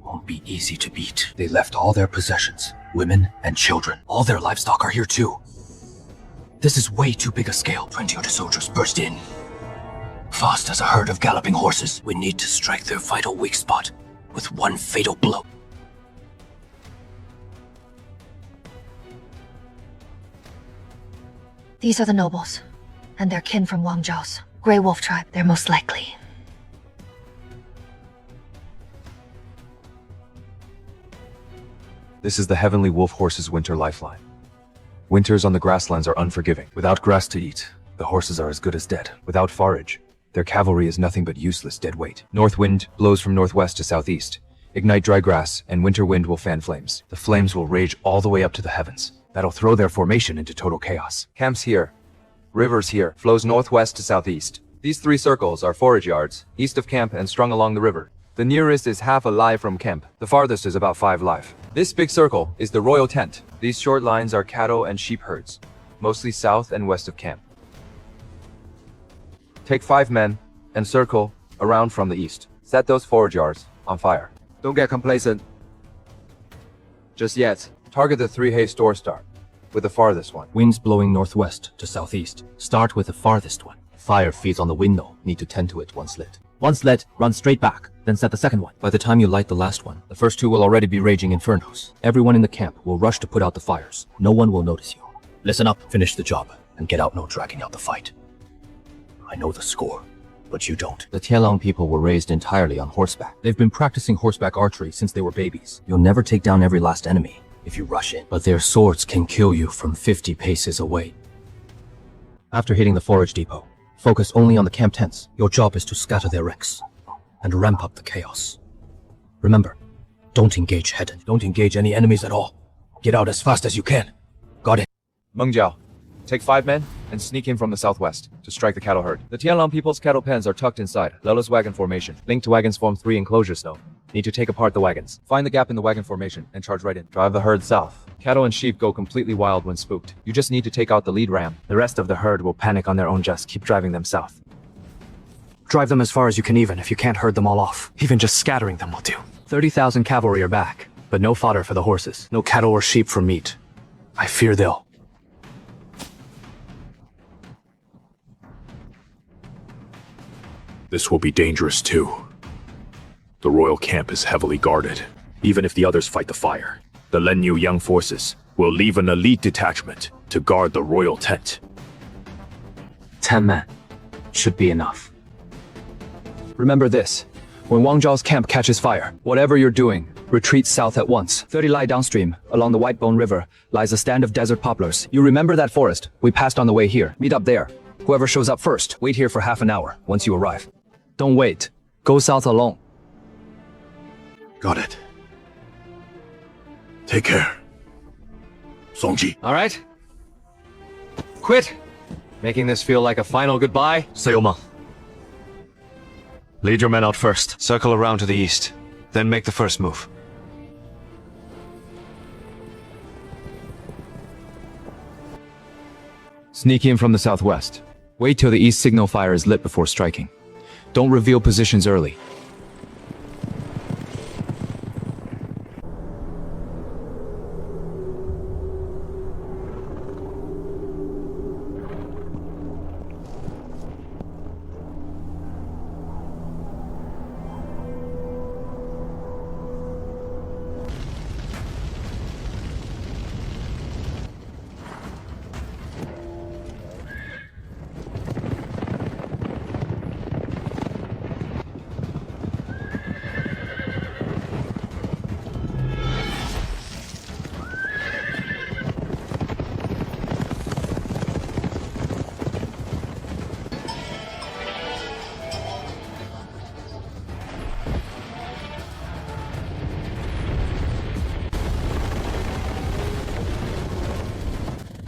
Won't be easy to beat. They left all their possessions, women and children. All their livestock are here too. This is way too big a scale. 20 other soldiers burst in, fast as a herd of galloping horses. We need to strike their vital weak spot with one fatal blow. These are the nobles, and their kin from Wang Zhao's Grey Wolf tribe. They're most likely. This is the Heavenly Wolf Horse's winter lifeline. Winters on the grasslands are unforgiving. Without grass to eat, the horses are as good as dead. Without forage, their cavalry is nothing but useless dead weight. North wind blows from northwest to southeast. Ignite dry grass, and winter wind will fan flames. The flames will rage all the way up to the heavens. That'll throw their formation into total chaos. Camps here. Rivers here. Flows northwest to southeast. These 3 circles are forage yards, east of camp and strung along the river. The nearest is half a li from camp. The farthest is about 5 li. This big circle is the royal tent. These short lines are cattle and sheep herds, mostly south and west of camp. Take 5 men and circle around from the east. Set those forage yards on fire. Don't get complacent just yet. Target the 3 hay store start with the farthest one. Winds blowing northwest to southeast. Start with the farthest one. Fire feeds on the window. Need to tend to it once lit. Once lit, run straight back, then set the second one. By the time you light the last one, the first 2 will already be raging infernos. Everyone in the camp will rush to put out the fires. No one will notice you. Listen up, finish the job, and get out no dragging out the fight. I know the score, but you don't. The Tianlang people were raised entirely on horseback. They've been practicing horseback archery since they were babies. You'll never take down every last enemy if you rush in, but their swords can kill you from 50 paces away. After hitting the forage depot, focus only on the camp tents. Your job is to scatter their wrecks and ramp up the chaos. Remember, don't engage head-on. Don't engage any enemies at all. Get out as fast as you can. Got it? Meng Jiao, take 5 men and sneak in from the southwest to strike the cattle herd. The Tianlang people's cattle pens are tucked inside. Lola's wagon formation. Linked wagons form 3 enclosures though. Need to take apart the wagons. Find the gap in the wagon formation and charge right in. Drive the herd south. Cattle and sheep go completely wild when spooked. You just need to take out the lead ram. The rest of the herd will panic on their own. Just keep driving them south. Drive them as far as you can even if you can't herd them all off. Even just scattering them will do. 30,000 cavalry are back, but no fodder for the horses. No cattle or sheep for meat. I fear they'll... This will be dangerous too. The royal camp is heavily guarded. Even if the others fight the fire, the Lenyu Young forces will leave an elite detachment to guard the royal tent. 10 men. Should be enough. Remember this. When Wang Zhao's camp catches fire, whatever you're doing, retreat south at once. 30 li downstream, along the Whitebone River, lies a stand of desert poplars. You remember that forest we passed on the way here. Meet up there. Whoever shows up first, wait here for half an hour once you arrive. Don't wait. Go south alone. Got it. Take care. Songji. All right. Quit making this feel like a final goodbye. Sayoma. Lead your men out first. Circle around to the east. Then make the first move. Sneak in from the southwest. Wait till the east signal fire is lit before striking. Don't reveal positions early.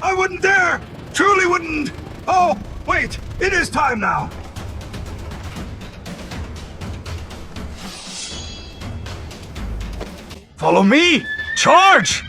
I wouldn't dare! Truly wouldn't! Oh, wait! It is time now! Follow me! Charge!